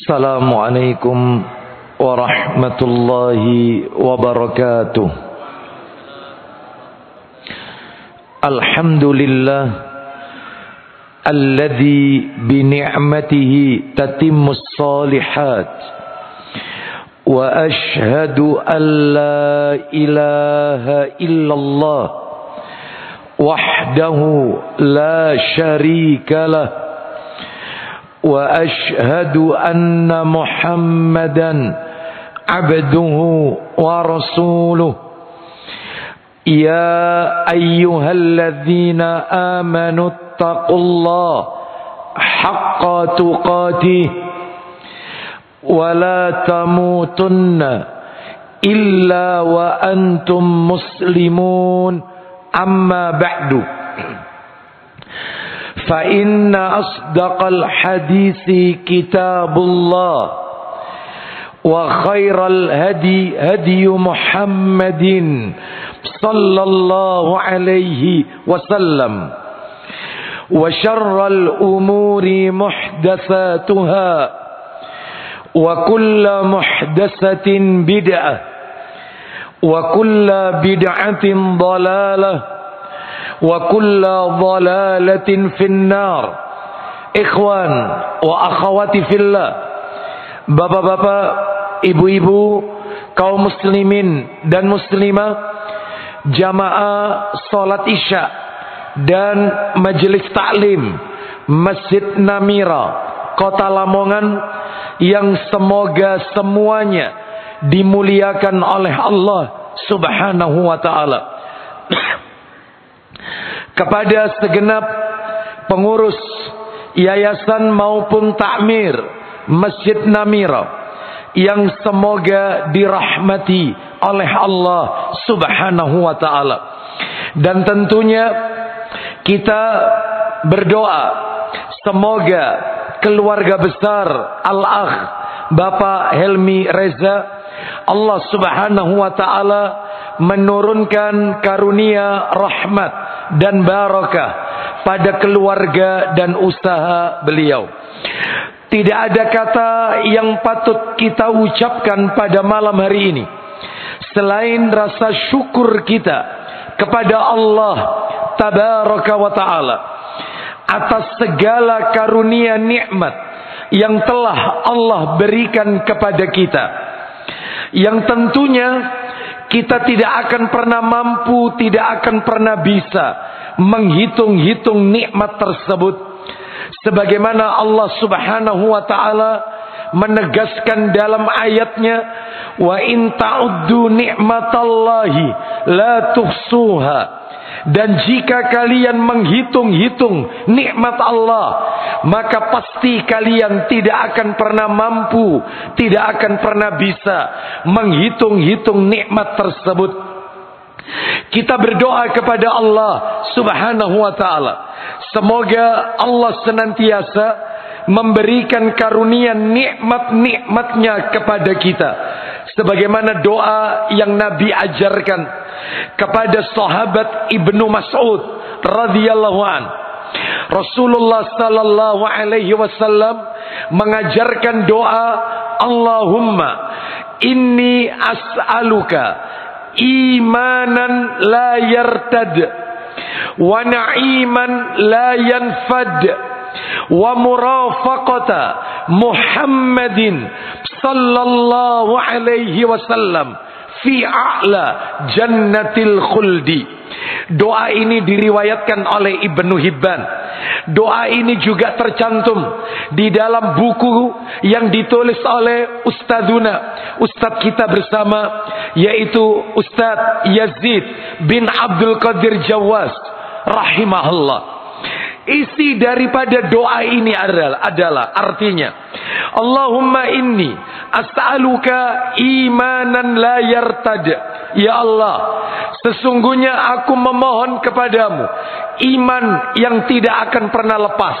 Assalamualaikum warahmatullahi wabarakatuh. Alhamdulillah alladzi bi ni'matihi tatimmus shalihat wa ashhadu an la ilaha illallah wahdahu la syarika lah wa ashhadu anna Muhammadan abduhu wa rasuluh. Ya ayyuhalladzina amanu taqullaha haqqa tuqatih wa la tamutunna illa wa antum muslimun. Amma ba'du. Fa inna asdaqal hadisi kitabullah wa khairal hadi hadi Muhammadin sallallahu alaihi wasallam wa syarral umuri muhdatsatuha wa kullu muhdatsatin bid'ah wa kullu bid'atin dhalalah wa kullu dhalalatin finnar. Ikhwan wa akhawati fillah, bapak-bapak, ibu-ibu, kaum muslimin dan muslimah, jamaah salat isya dan majelis taklim Masjid Namira Kota Lamongan yang semoga semuanya dimuliakan oleh Allah Subhanahu wa taala. Kepada segenap pengurus yayasan maupun takmir Masjid Namira yang semoga dirahmati oleh Allah Subhanahu wa taala. Dan tentunya kita berdoa semoga keluarga besar Al-Akh Bapak Helmi Reza, Allah Subhanahu wa taala menurunkan karunia rahmat dan barakah pada keluarga dan usaha beliau. Tidak ada kata yang patut kita ucapkan pada malam hari ini selain rasa syukur kita kepada Allah Tabaraka wa ta'ala atas segala karunia nikmat yang telah Allah berikan kepada kita, yang tentunya kita tidak akan pernah mampu, tidak akan pernah bisa menghitung-hitung nikmat tersebut. Sebagaimana Allah Subhanahu wa ta'ala menegaskan dalam ayatnya, wa in ta'uddu ni'matallahi la tuhsuha. Dan jika kalian menghitung-hitung nikmat Allah, maka pasti kalian tidak akan pernah mampu, tidak akan pernah bisa menghitung-hitung nikmat tersebut. Kita berdoa kepada Allah Subhanahu wa ta'ala, semoga Allah senantiasa memberikan karunia nikmat-nikmatnya kepada kita, sebagaimana doa yang Nabi ajarkan kepada sahabat Ibnu Mas'ud radhiyallahu an. Rasulullah sallallahu alaihi wasallam mengajarkan doa, Allahumma inni as'aluka imanan la yartad wa na'iman la yanfad wa murafaqata Muhammadin sallallahu alaihi wasallam fi a'la jannatil khuldi. Doa ini diriwayatkan oleh Ibnu Hibban. Doa ini juga tercantum di dalam buku yang ditulis oleh Ustadz kita bersama, yaitu Ustadz Yazid bin Abdul Qadir Jawas rahimahullah. Isi daripada doa ini adalah artinya, Allahumma inni as'aluka imanan la yartad. Ya Allah, sesungguhnya aku memohon kepadamu iman yang tidak akan pernah lepas,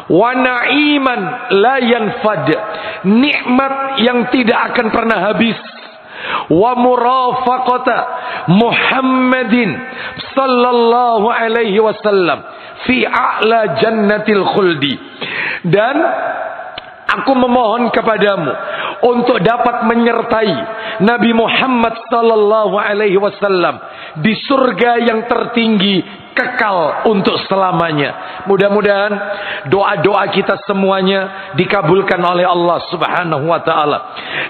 wa na'iman la yanfad, nikmat yang tidak akan pernah habis, wa murafaqata Muhammadin sallallahu alaihi wasallam fi a'la jannatil khuldi. Dan Aku memohon kepadamu untuk dapat menyertai Nabi Muhammad sallallahu alaihi wasallam di surga yang tertinggi kekal untuk selamanya. Mudah-mudahan doa-doa kita semuanya dikabulkan oleh Allah Subhanahu wa taala,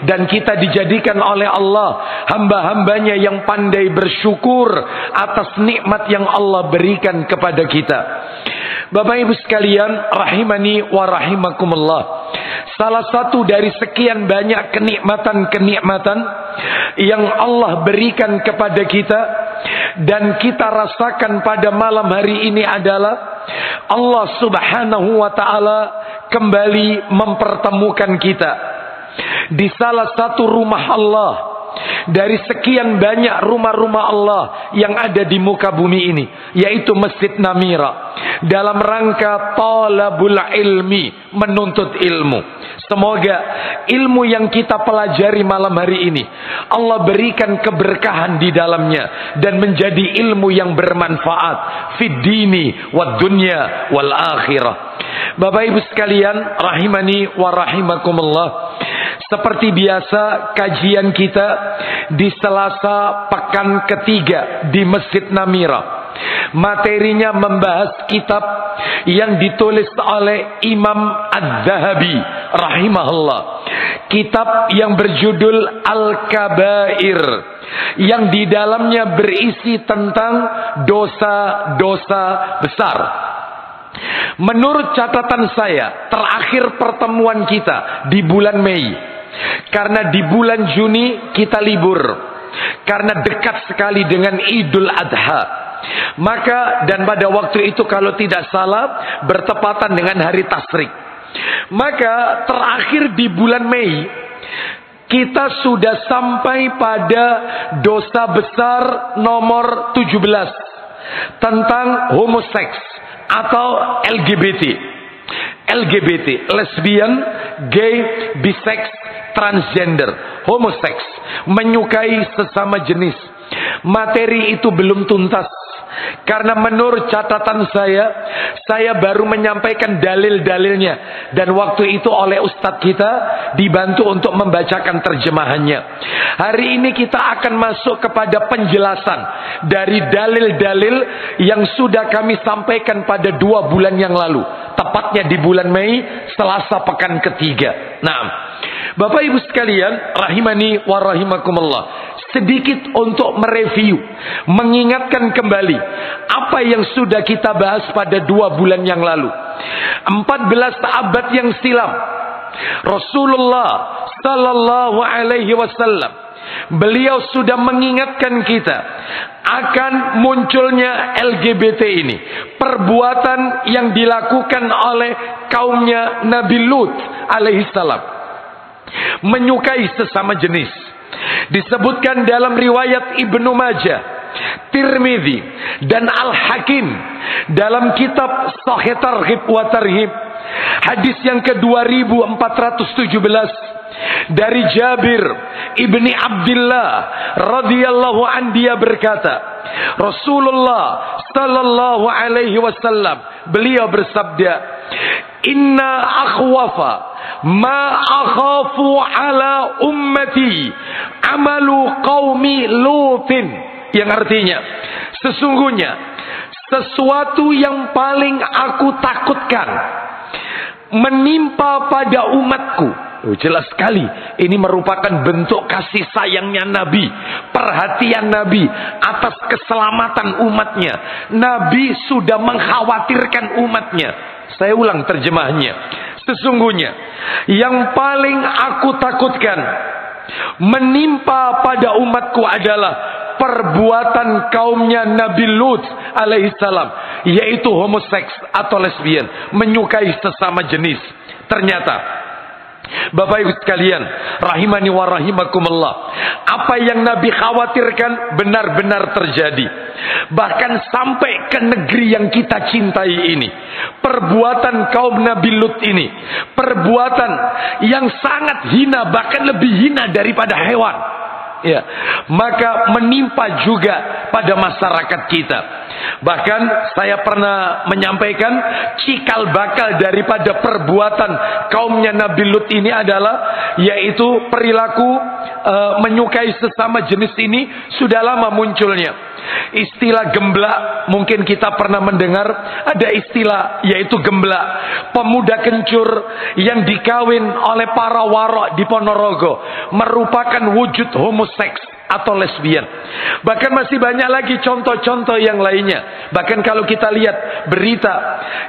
dan kita dijadikan oleh Allah hamba-hambanya yang pandai bersyukur atas nikmat yang Allah berikan kepada kita. Bapak Ibu sekalian, rahimani wa rahimakumullah. Salah satu dari sekian banyak kenikmatan-kenikmatan yang Allah berikan kepada kita dan kita rasakan pada malam hari ini adalah Allah Subhanahu wa taala kembali mempertemukan kita di salah satu rumah Allah dari sekian banyak rumah-rumah Allah yang ada di muka bumi ini, yaitu Masjid Namira, dalam rangka talabul ilmi, menuntut ilmu. Semoga ilmu yang kita pelajari malam hari ini Allah berikan keberkahan di dalamnya dan menjadi ilmu yang bermanfaat fid dini wad dunya wal akhirah. Bapak Ibu sekalian, rahimani wa rahimakumullah. Seperti biasa, kajian kita di Selasa pekan ketiga di Masjid Namira. Materinya membahas kitab yang ditulis oleh Imam Adz-Dzahabi rahimahullah. Kitab yang berjudul Al-Kabair, yang di dalamnya berisi tentang dosa-dosa besar. Menurut catatan saya, terakhir pertemuan kita di bulan Mei, karena di bulan Juni kita libur, karena dekat sekali dengan Idul Adha. Maka, dan pada waktu itu kalau tidak salah bertepatan dengan hari Tasyrik. Maka terakhir di bulan Mei kita sudah sampai pada dosa besar nomor 17 tentang homoseks atau LGBT, lesbian, gay, bisex, transgender, homoseks, menyukai sesama jenis. Materi itu belum tuntas, karena menurut catatan saya baru menyampaikan dalil-dalilnya, dan waktu itu oleh ustadz kita dibantu untuk membacakan terjemahannya. Hari ini kita akan masuk kepada penjelasan dari dalil-dalil yang sudah kami sampaikan pada 2 bulan yang lalu, tepatnya di bulan Mei, Selasa pekan ketiga. Nah, Bapak Ibu sekalian, rahimani wa rahimakumullah, sedikit untuk mereview, mengingatkan kembali apa yang sudah kita bahas pada 2 bulan yang lalu. 14 abad yang silam, Rasulullah sallallahu alaihi wasallam, beliau sudah mengingatkan kita akan munculnya LGBT ini, perbuatan yang dilakukan oleh kaumnya Nabi Lut alaihi salam, menyukai sesama jenis. Disebutkan dalam riwayat Ibnu Majah, Tirmidzi, dan Al-Hakim dalam kitab Sahih Targhib wa Tarhib, hadis yang ke-2417 dari Jabir ibni Abdullah radhiyallahu an, dia berkata, Rasulullah sallallahu alaihi wasallam, beliau bersabda, inna akhwafa ma akhafu ala ummati amalu qaumi Lutin, yang artinya sesungguhnya sesuatu yang paling aku takutkan menimpa pada umatku. Jelas sekali ini merupakan bentuk kasih sayangnya Nabi, perhatian Nabi atas keselamatan umatnya. Nabi sudah mengkhawatirkan umatnya. Saya ulang terjemahnya. Sesungguhnya yang paling aku takutkan menimpa pada umatku adalah perbuatan kaumnya Nabi Lut alaihissalam, yaitu homoseks atau lesbian, menyukai sesama jenis. Ternyata Bapak Ibu sekalian, rahimani wa rahimakumullah, apa yang Nabi khawatirkan benar-benar terjadi. Bahkan sampai ke negeri yang kita cintai ini, perbuatan kaum Nabi Lut ini, perbuatan yang sangat hina, bahkan lebih hina daripada hewan. Ya, maka menimpa juga pada masyarakat kita. Bahkan saya pernah menyampaikan cikal bakal daripada perbuatan kaumnya Nabi Lut ini adalah yaitu perilaku menyukai sesama jenis ini sudah lama munculnya. Istilah gemblak, mungkin kita pernah mendengar ada istilah yaitu gemblak, pemuda kencur yang dikawin oleh para warok di Ponorogo, merupakan wujud homoseks atau lesbian. Bahkan masih banyak lagi contoh-contoh yang lainnya. Bahkan kalau kita lihat berita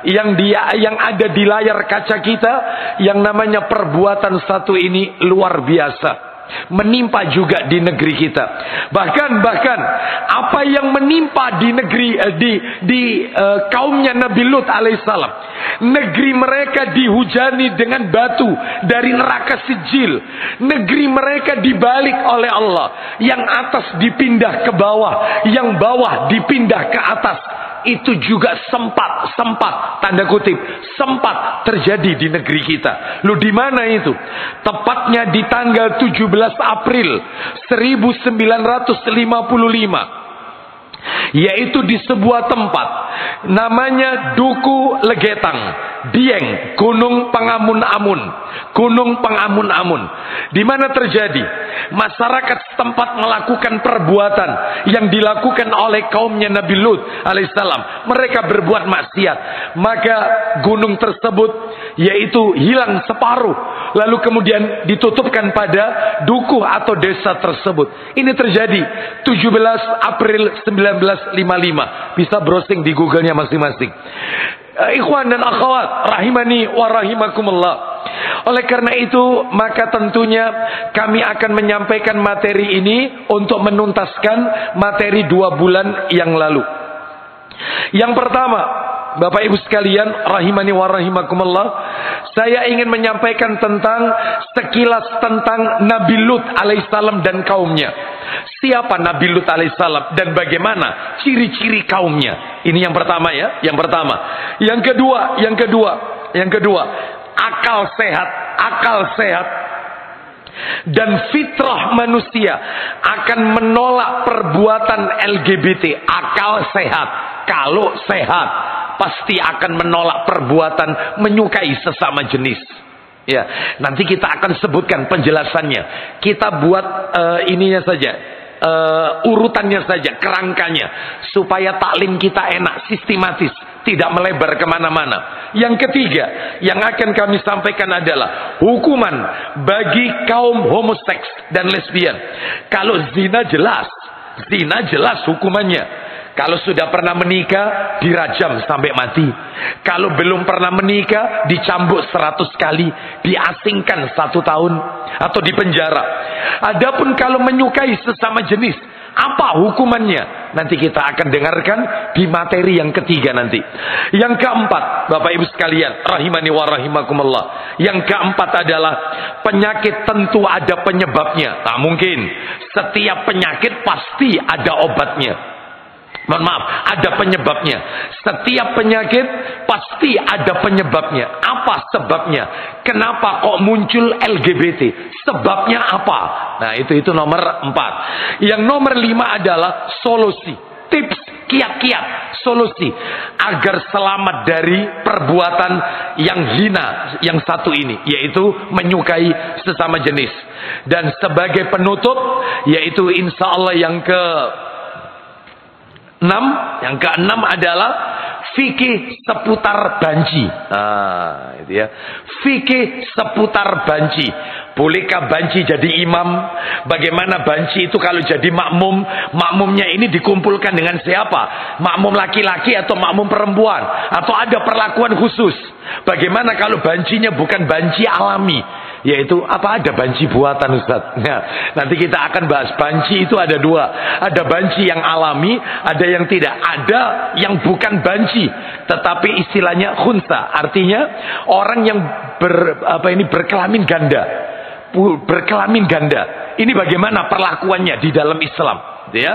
yang ada di layar kaca kita, yang namanya perbuatan satu ini luar biasa, menimpa juga di negeri kita. Bahkan apa yang menimpa di negeri kaumnya Nabi Lut alaihissalam, negeri mereka dihujani dengan batu dari neraka Sijil, negeri mereka dibalik oleh Allah, yang atas dipindah ke bawah, yang bawah dipindah ke atas. Itu juga sempat tanda kutip sempat terjadi di negeri kita. Lu di mana itu? Tepatnya di tanggal 17 April 1955. Yaitu di sebuah tempat namanya Duku Legetang, Dieng, Gunung Pangamun-Amun. Gunung Pangamun-Amun. Di mana terjadi? Masyarakat setempat melakukan perbuatan yang dilakukan oleh kaumnya Nabi Lut alaihissalam. Mereka berbuat maksiat. Maka gunung tersebut yaitu hilang separuh, lalu kemudian ditutupkan pada dukuh atau desa tersebut. Ini terjadi 17 April 1955. Bisa browsing di Google-nya masing-masing. Ikhwan dan akhwat rahimani wa rahimakumullah. Oleh karena itu, maka tentunya kami akan menyampaikan materi ini untuk menuntaskan materi 2 bulan yang lalu. Yang pertama, Bapak Ibu sekalian rahimani wa rahimakumullah, saya ingin menyampaikan sekilas tentang Nabi Lut alaihissalam dan kaumnya. Siapa Nabi Lut alaihissalam dan bagaimana ciri-ciri kaumnya? Ini yang pertama ya, yang pertama. Yang kedua, akal sehat dan fitrah manusia akan menolak perbuatan LGBT. Akal sehat, kalau sehat pasti akan menolak perbuatan menyukai sesama jenis. Ya, nanti kita akan sebutkan penjelasannya. Kita buat ininya saja, urutannya saja, kerangkanya, supaya taklim kita enak, sistematis, tidak melebar kemana-mana. Yang ketiga yang akan kami sampaikan adalah hukuman bagi kaum homoseks dan lesbian. Kalau zina jelas hukumannya. Kalau sudah pernah menikah, dirajam sampai mati. Kalau belum pernah menikah, dicambuk 100 kali, diasingkan 1 tahun, atau dipenjara. Adapun kalau menyukai sesama jenis, apa hukumannya? Nanti kita akan dengarkan di materi yang ketiga nanti. Yang keempat, Bapak Ibu sekalian, rahimani wa rahimakumullah. Yang keempat adalah penyakit tentu ada penyebabnya. Tak mungkin setiap penyakit pasti ada obatnya. Mohon maaf, ada penyebabnya. Setiap penyakit pasti ada penyebabnya. Apa sebabnya? Kenapa kok muncul LGBT? Sebabnya apa? Nah, itu nomor 4. Yang nomor 5 adalah solusi. Tips, kiat-kiat, solusi agar selamat dari perbuatan yang hina yang satu ini, yaitu menyukai sesama jenis. Dan sebagai penutup, yaitu insya Allah yang keenam adalah fikih seputar banci. Itu ya. Fikih seputar banci. Bolehkah banci jadi imam? Bagaimana banci itu kalau jadi makmum? Makmumnya ini dikumpulkan dengan siapa? Makmum laki-laki atau makmum perempuan? Atau ada perlakuan khusus? Bagaimana kalau bancinya bukan banci alami? Yaitu apa, ada banci buatan, Ustaz. Nah, nanti kita akan bahas banci itu ada 2. Ada banci yang alami, ada yang tidak. Ada yang bukan banci, tetapi istilahnya khunsa. Artinya orang yang berkelamin ganda. Berkelamin ganda. Ini bagaimana perlakuannya di dalam Islam, ya?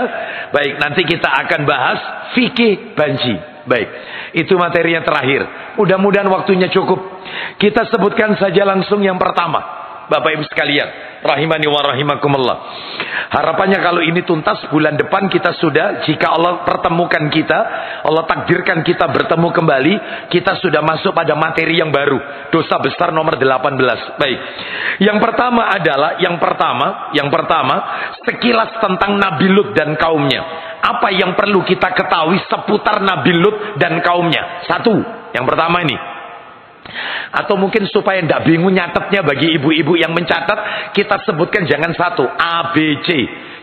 Baik, nanti kita akan bahas fikih banci. Baik, itu materinya terakhir. Mudah-mudahan waktunya cukup. Kita sebutkan saja langsung yang pertama, Bapak Ibu sekalian. rahimani wa rahimakumullah. Harapannya kalau ini tuntas bulan depan kita sudah, jika Allah pertemukan kita, Allah takdirkan kita bertemu kembali, kita sudah masuk pada materi yang baru, dosa besar nomor 18. Baik. Yang pertama adalah yang pertama sekilas tentang Nabi Lut dan kaumnya. Apa yang perlu kita ketahui seputar Nabi Lut dan kaumnya? Satu, yang pertama ini. Atau mungkin supaya tidak bingung nyatetnya bagi ibu-ibu yang mencatat, kita sebutkan jangan satu, A, B, C.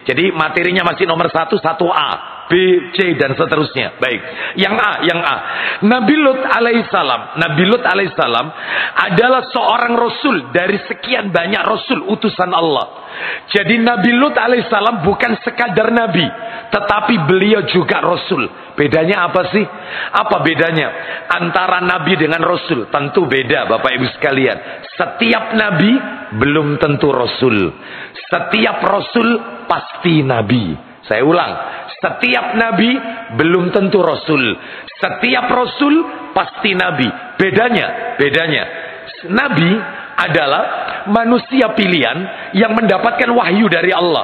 Jadi materinya masih nomor 1, 1A, B, C dan seterusnya. Baik. Yang A. Nabi Lut alaihissalam adalah seorang rasul dari sekian banyak rasul utusan Allah. Jadi Nabi Lut alaihissalam bukan sekadar nabi, tetapi beliau juga rasul. Bedanya apa sih? Apa bedanya antara nabi dengan rasul? Tentu beda, Bapak Ibu sekalian. Setiap nabi belum tentu rasul. Setiap rasul pasti nabi. Saya ulang, setiap nabi belum tentu rasul. Setiap rasul pasti nabi. Bedanya, nabi adalah manusia pilihan yang mendapatkan wahyu dari Allah,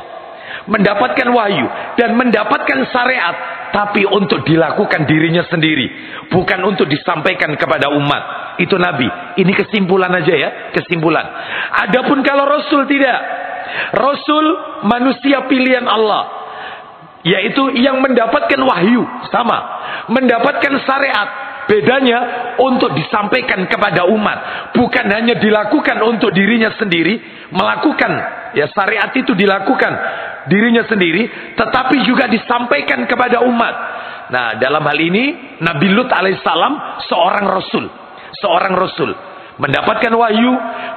mendapatkan wahyu dan mendapatkan syariat, tapi untuk dilakukan dirinya sendiri, bukan untuk disampaikan kepada umat. Itu nabi. Ini kesimpulan aja ya, kesimpulan. Adapun kalau rasul tidak. Rasul manusia pilihan Allah, yaitu yang mendapatkan wahyu, sama, mendapatkan syariat. Bedanya untuk disampaikan kepada umat, bukan hanya dilakukan untuk dirinya sendiri, melakukan ya syariat itu dilakukan dirinya sendiri, tetapi juga disampaikan kepada umat. Nah, dalam hal ini Nabi Lut alaihissalam seorang rasul, mendapatkan wahyu,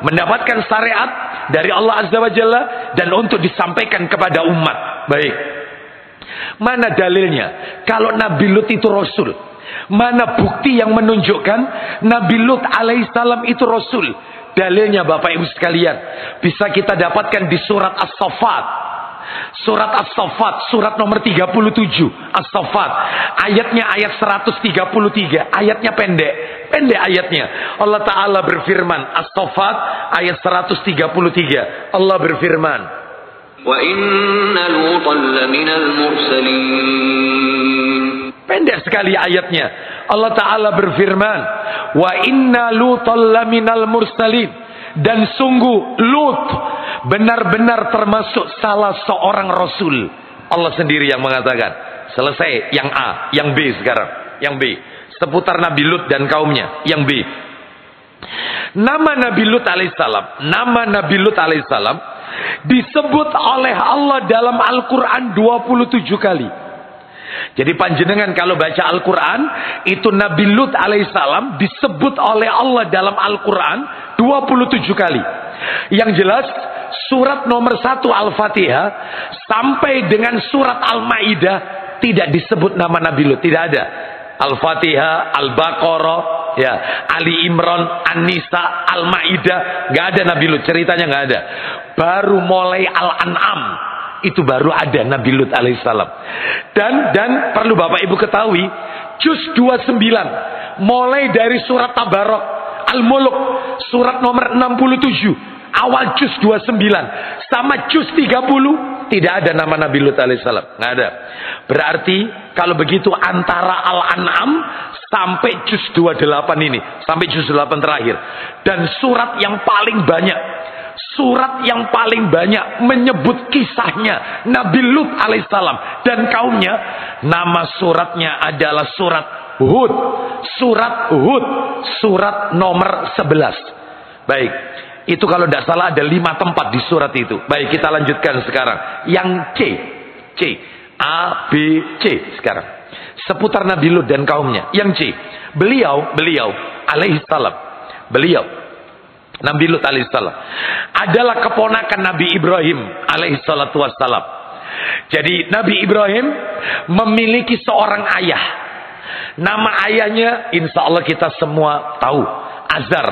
mendapatkan syariat dari Allah Azza wa Jalla dan untuk disampaikan kepada umat. Baik. Mana dalilnya kalau Nabi Lut itu rasul? Mana bukti yang menunjukkan Nabi Lut alaihissalam itu rasul? Dalilnya Bapak Ibu sekalian bisa kita dapatkan di surat As-Saffat. Surat As-Saffat, surat nomor 37 As-Saffat, ayatnya ayat 133. Ayatnya pendek ayatnya. Allah Ta'ala berfirman, As-Saffat ayat 133. Allah berfirman, wa inna Lutan laminal mursalin. Pendek sekali ayatnya. Allah Ta'ala berfirman, wa inna Lutan laminal mursalin. Dan sungguh Lut benar-benar termasuk salah seorang rasul. Allah sendiri yang mengatakan. Selesai yang A. Yang B sekarang. Yang B. Seputar Nabi Lut dan kaumnya. Yang B. Nama Nabi Lut alaihissalam disebut oleh Allah dalam Al-Quran 27 kali. Jadi panjenengan kalau baca Al-Quran, itu Nabi Lut alaihissalam disebut oleh Allah dalam Al-Quran 27 kali. Yang jelas surat nomor 1 Al-Fatihah sampai dengan surat Al-Ma'idah tidak disebut nama Nabi Lut, tidak ada. Al-Fatihah, Al-Baqarah, ya, Ali Imran, An-Nisa, Al-Ma'idah, nggak ada Nabi Lut, ceritanya nggak ada. Baru mulai Al-An'am itu baru ada Nabi Lut alaihissalam. Dan perlu Bapak Ibu ketahui, juz 29 mulai dari surat Tabarak, Al-Mulk, surat nomor 67, awal juz 29 sama juz 30 tidak ada nama Nabi Lut alaihissalam, nggak ada. Berarti kalau begitu antara Al-An'am sampai juz 28 ini, sampai juz 8 terakhir. Dan surat yang paling banyak menyebut kisahnya Nabi Lut alaihissalam dan kaumnya, nama suratnya adalah surat Hud. Surat nomor 11. Baik, itu kalau tidak salah ada 5 tempat di surat itu. Baik, kita lanjutkan sekarang. Yang C, A, B, C sekarang. Seputar Nabi Lut dan kaumnya. Yang C, beliau alaihissalam, Nabi Lut alaihissalam adalah keponakan Nabi Ibrahim alaihissalatu wassalam. Jadi Nabi Ibrahim memiliki seorang ayah. Nama ayahnya insya Allah kita semua tahu, Azar.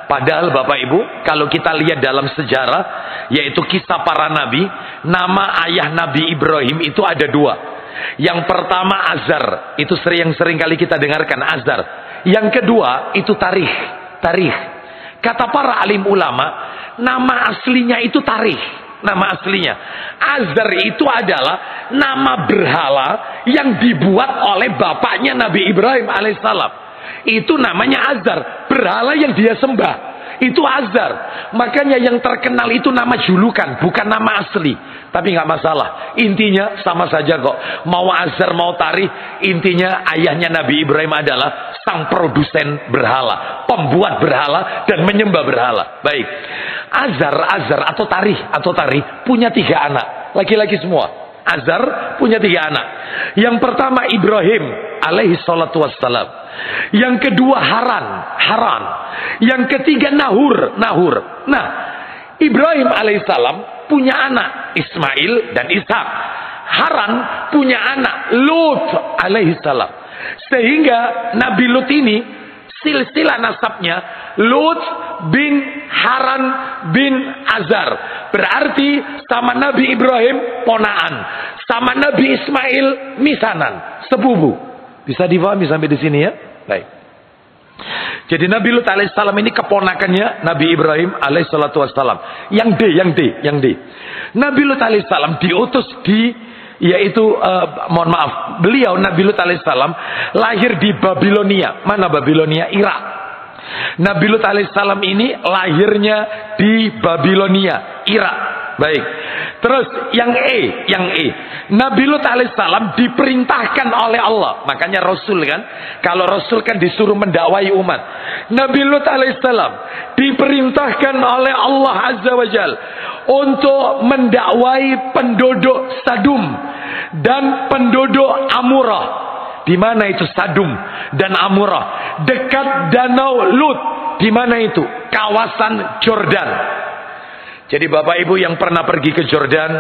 Padahal Bapak Ibu, kalau kita lihat dalam sejarah, yaitu kisah para nabi, nama ayah Nabi Ibrahim itu ada 2. Yang pertama Azar, itu sering kali kita dengarkan Azar. Yang kedua itu Tarikh. Kata para alim ulama, nama aslinya itu Tarih. Nama aslinya. Azar itu adalah nama berhala yang dibuat oleh bapaknya Nabi Ibrahim alaihissalam. Itu namanya Azar. Berhala yang dia sembah. Itu Azar. Makanya yang terkenal itu nama julukan, bukan nama asli. Tapi nggak masalah. Intinya sama saja kok. Mau Azar mau Tarih, intinya ayahnya Nabi Ibrahim adalah sang produsen berhala, pembuat berhala dan menyembah berhala. Baik. Azar atau Tarih punya 3 anak, laki-laki semua. Azar punya 3 anak. Yang pertama Ibrahim alaihi salatu wassalam. Yang kedua Haran. Yang ketiga Nahur. Nah, Ibrahim alaihissalam punya anak Ismail dan Ishak. Haran punya anak Lut alaihissalam. Sehingga Nabi Lut ini silsilah nasabnya Lut bin Haran bin Azar. Berarti sama Nabi Ibrahim ponaan, sama Nabi Ismail misanan, sepupu. Bisa difahami sampai di sini ya? Baik. Jadi Nabi Lut alaihissalam ini keponakannya Nabi Ibrahim alaihissalatu wassalam. Yang D. Nabi Lut alaihissalam diutus beliau Nabi Lut alaihissalam lahir di Babilonia. Mana Babilonia? Irak. Nabi Lut alaihissalam ini lahirnya di Babilonia, Irak. Baik. Terus yang E. Nabi Lut alaihissalam diperintahkan oleh Allah. Makanya Rasul kan, kalau Rasul kan disuruh mendakwai umat. Nabi Lut alaihissalam diperintahkan oleh Allah azza wa jal untuk mendakwai penduduk Sadum dan penduduk Amurah. Di mana itu Sadum dan Amurah? Dekat Danau Lut. Di mana itu? Kawasan Jordan. Jadi Bapak Ibu yang pernah pergi ke Jordan,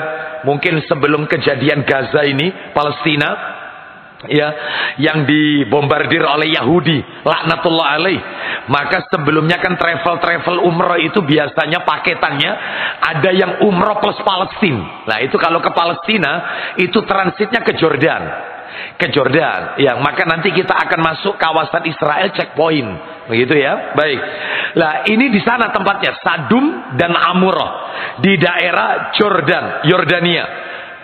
mungkin sebelum kejadian Gaza ini, Palestina, ya, yang dibombardir oleh Yahudi, laknatullah alaih. Maka sebelumnya kan travel umroh itu biasanya paketannya ada yang umroh plus Palestina. Nah itu kalau ke Palestina itu transitnya ke Jordan. Ya, maka nanti kita akan masuk kawasan Israel checkpoint, begitu ya. Baik. Lah ini di sana tempatnya Sadum dan Amurah di daerah Yordania.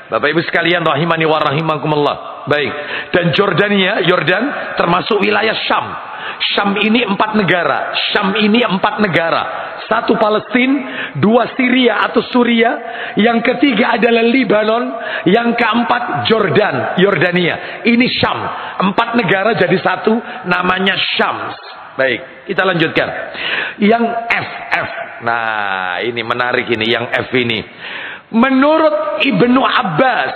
Bapak Ibu sekalian rahimani wa rahimakumullah. Baik. Dan Yordan termasuk wilayah Syam. Syam ini 4 negara. 1 Palestina, 2 Syria atau Suria, yang ketiga adalah Lebanon, yang keempat Yordania. Ini Syam. 4 negara jadi 1, namanya Syam. Baik, kita lanjutkan. Yang F. Nah, ini menarik ini yang F ini. Menurut Ibnu Abbas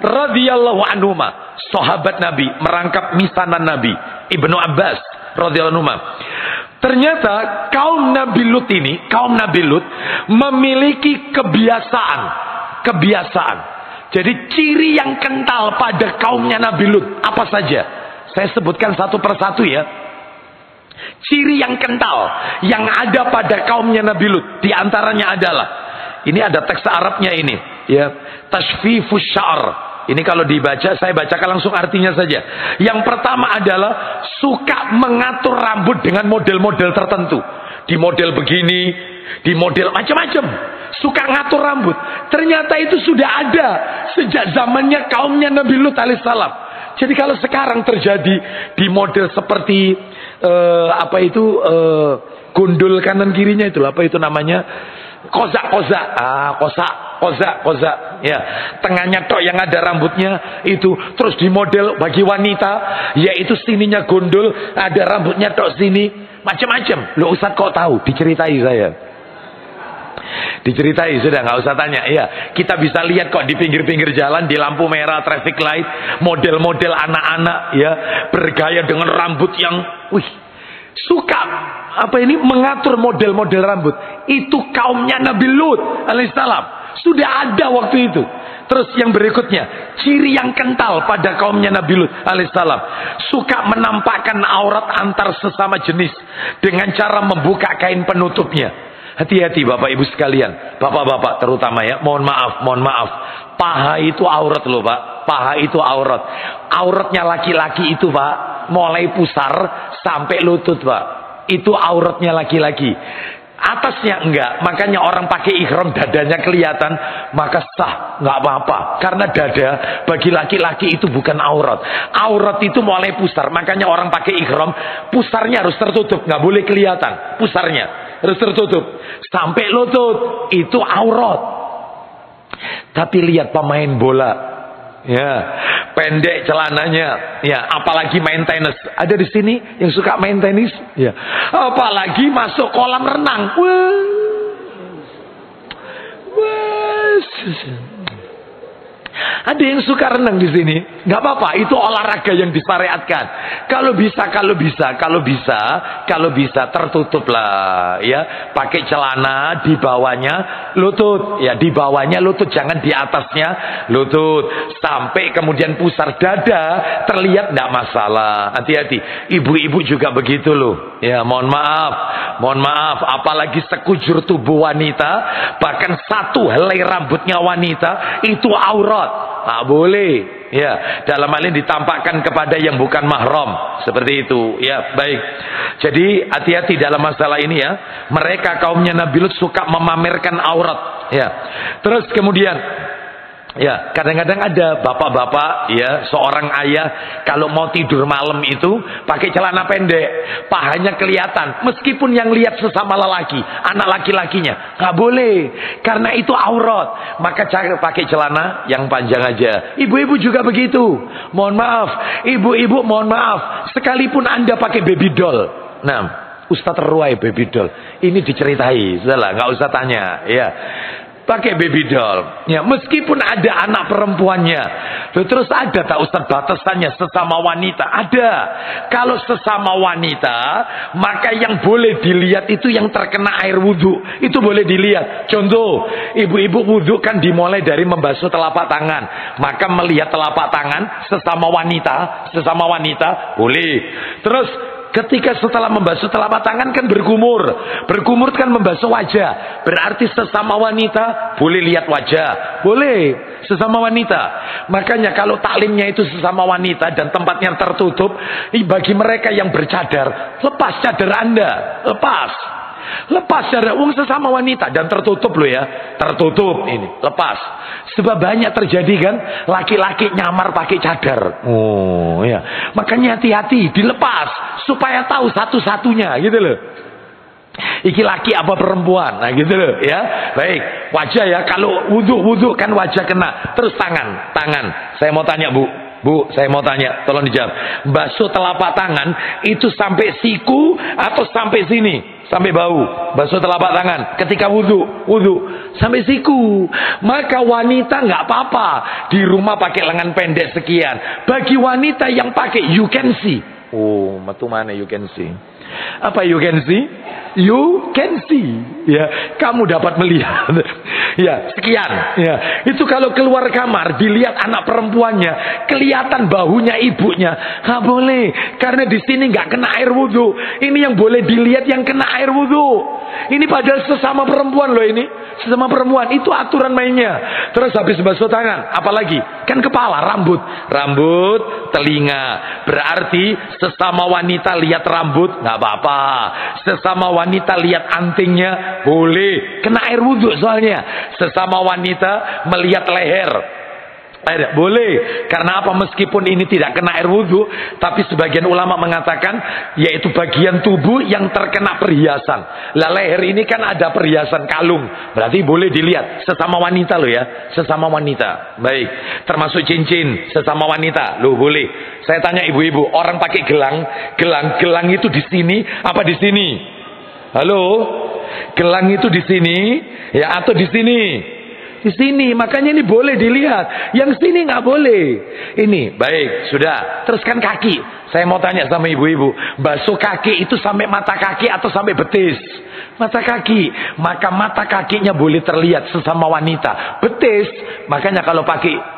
radhiyallahu anhuma, sahabat Nabi, merangkap misanan Nabi, Ibnu Abbas radhiyallahu anhuma. Ternyata kaum Nabi Lut memiliki kebiasaan. Jadi ciri yang kental pada kaumnya Nabi Lut apa saja? Saya sebutkan satu persatu ya. Ciri yang kental yang ada pada kaumnya Nabi Lut di antaranya adalah, ini ada teks Arabnya ini, ya. Tashfifus sya'r. Ini kalau dibaca, saya bacakan langsung artinya saja. Yang pertama adalah suka mengatur rambut dengan model-model tertentu. Di model begini, di model macam-macam. Suka ngatur rambut. Ternyata itu sudah ada sejak zamannya kaumnya Nabi Lut alaihissalam. Jadi kalau sekarang terjadi di model seperti gundul kanan kirinya itu, apa itu namanya? Kozak. Ya, tengahnya tok yang ada rambutnya itu. Terus di model bagi wanita, yaitu sininya gundul, ada rambutnya tok sini, macam-macam. Loh Ustaz kok tahu? Diceritai saya. Diceritai, sudah nggak usah tanya. Ya, kita bisa lihat kok di pinggir-pinggir jalan, di lampu merah, traffic light, model-model anak-anak ya, bergaya dengan rambut yang, suka mengatur model-model rambut. Itu kaumnya Nabi Lut alaihissalam. Sudah ada waktu itu. Terus yang berikutnya, ciri yang kental pada kaumnya Nabi Lut alaihissalam, suka menampakkan aurat antar sesama jenis dengan cara membuka kain penutupnya. Hati-hati Bapak Ibu sekalian, Bapak-bapak terutama ya, mohon maaf. Paha itu aurat loh Pak. Paha itu aurat. Auratnya laki-laki itu Pak, mulai pusar sampai lutut Pak. Itu auratnya laki-laki. Atasnya enggak, makanya orang pakai ihram dadanya kelihatan, maka sah, enggak apa-apa. Karena dada bagi laki-laki itu bukan aurat. Aurat itu mulai pusar, makanya orang pakai ihram, pusarnya harus tertutup, enggak boleh kelihatan. Pusarnya harus tertutup sampai lutut, itu aurat. Tapi lihat pemain bola, ya, pendek celananya, ya, apalagi main tenis. Ada di sini yang suka main tenis, ya. Apalagi masuk kolam renang. Ada yang suka renang di sini, nggak apa-apa. Itu olahraga yang disyariatkan. Kalau bisa tertutup lah, ya. Pakai celana di bawahnya lutut, ya, di bawahnya lutut, jangan di atasnya lutut. Sampai kemudian pusar dada terlihat, nggak masalah. Hati-hati, ibu-ibu juga begitu loh. Ya, mohon maaf. Apalagi sekujur tubuh wanita, bahkan satu helai rambutnya wanita itu aurat. Tak boleh, ya. Dalam hal ini ditampakkan kepada yang bukan mahram, seperti itu, ya. Baik. Jadi hati-hati dalam masalah ini, ya. Mereka kaumnya Nabi Lut suka memamerkan aurat, ya. Terus kemudian, ya, kadang-kadang ada bapak-bapak, ya, seorang ayah kalau mau tidur malam itu pakai celana pendek, pahanya kelihatan, meskipun yang lihat sesama lelaki, anak laki-lakinya, nggak boleh, karena itu aurat. Maka cara pakai celana yang panjang aja. Ibu-ibu juga begitu. Mohon maaf, ibu-ibu, mohon maaf, sekalipun Anda pakai baby doll. Nah, Ustadz Ruwai baby doll, ini diceritai, sudahlah, nggak usah tanya, ya. Pakai baby doll, ya, meskipun ada anak perempuannya. Terus ada tak Ustaz batasannya sesama wanita? Ada. Kalau sesama wanita, maka yang boleh dilihat itu yang terkena air wudhu, itu boleh dilihat. Contoh, ibu-ibu wudhu kan dimulai dari membasuh telapak tangan, maka melihat telapak tangan sesama wanita boleh. Terus ketika setelah membasuh telapak tangan kan berkumur kan membasuh wajah, berarti sesama wanita boleh lihat wajah, boleh sesama wanita. Makanya kalau taklimnya itu sesama wanita dan tempatnya tertutup, bagi mereka yang bercadar, lepas cadar Anda, lepas cadar, sesama wanita dan tertutup loh, ya, tertutup ini, lepas. Sebab banyak terjadi kan laki-laki nyamar pakai cadar. Oh ya, makanya hati-hati, dilepas supaya tahu satu-satunya gitu loh. Iki laki apa perempuan, nah gitu loh, ya. Baik, wajah, ya, kalau wudhu kan wajah kena. Terus tangan. Saya mau tanya Bu, saya mau tanya, tolong dijawab. Basuh telapak tangan itu sampai siku atau sampai sini? Sampai bau. Basuh telapak tangan ketika wudhu sampai siku. Maka wanita nggak apa-apa di rumah pakai lengan pendek sekian. Bagi wanita yang pakai you can see. Oh, metu mana you can see? Apa you can see? You can see, ya, kamu dapat melihat, ya, sekian, ya. Itu kalau keluar kamar dilihat anak perempuannya, kelihatan bahunya ibunya, nggak boleh, karena di sini nggak kena air wudhu. Ini yang boleh dilihat yang kena air wudhu. Ini padahal sesama perempuan loh, ini sesama perempuan, itu aturan mainnya. Terus habis basuh tangan, apalagi kan kepala, rambut, telinga, berarti sesama wanita lihat rambut nggak apa-apa, sesama wanita lihat antingnya boleh, kena air wudhu soalnya. Sesama wanita melihat leher boleh, karena apa? Meskipun ini tidak kena air wudhu, tapi sebagian ulama mengatakan yaitu bagian tubuh yang terkena perhiasan. Lah leher ini kan ada perhiasan kalung, berarti boleh dilihat sesama wanita loh, ya, sesama wanita. Baik, termasuk cincin sesama wanita loh, boleh. Saya tanya ibu-ibu, orang pakai gelang itu di sini apa di sini? Halo, gelang itu di sini, ya, atau di sini? Di sini, makanya ini boleh dilihat. Yang sini nggak boleh. Ini baik, sudah. Teruskan kaki. Saya mau tanya sama ibu-ibu, basuh kaki itu sampai mata kaki atau sampai betis? Mata kaki. Maka mata kakinya boleh terlihat sesama wanita. Betis, makanya kalau pakai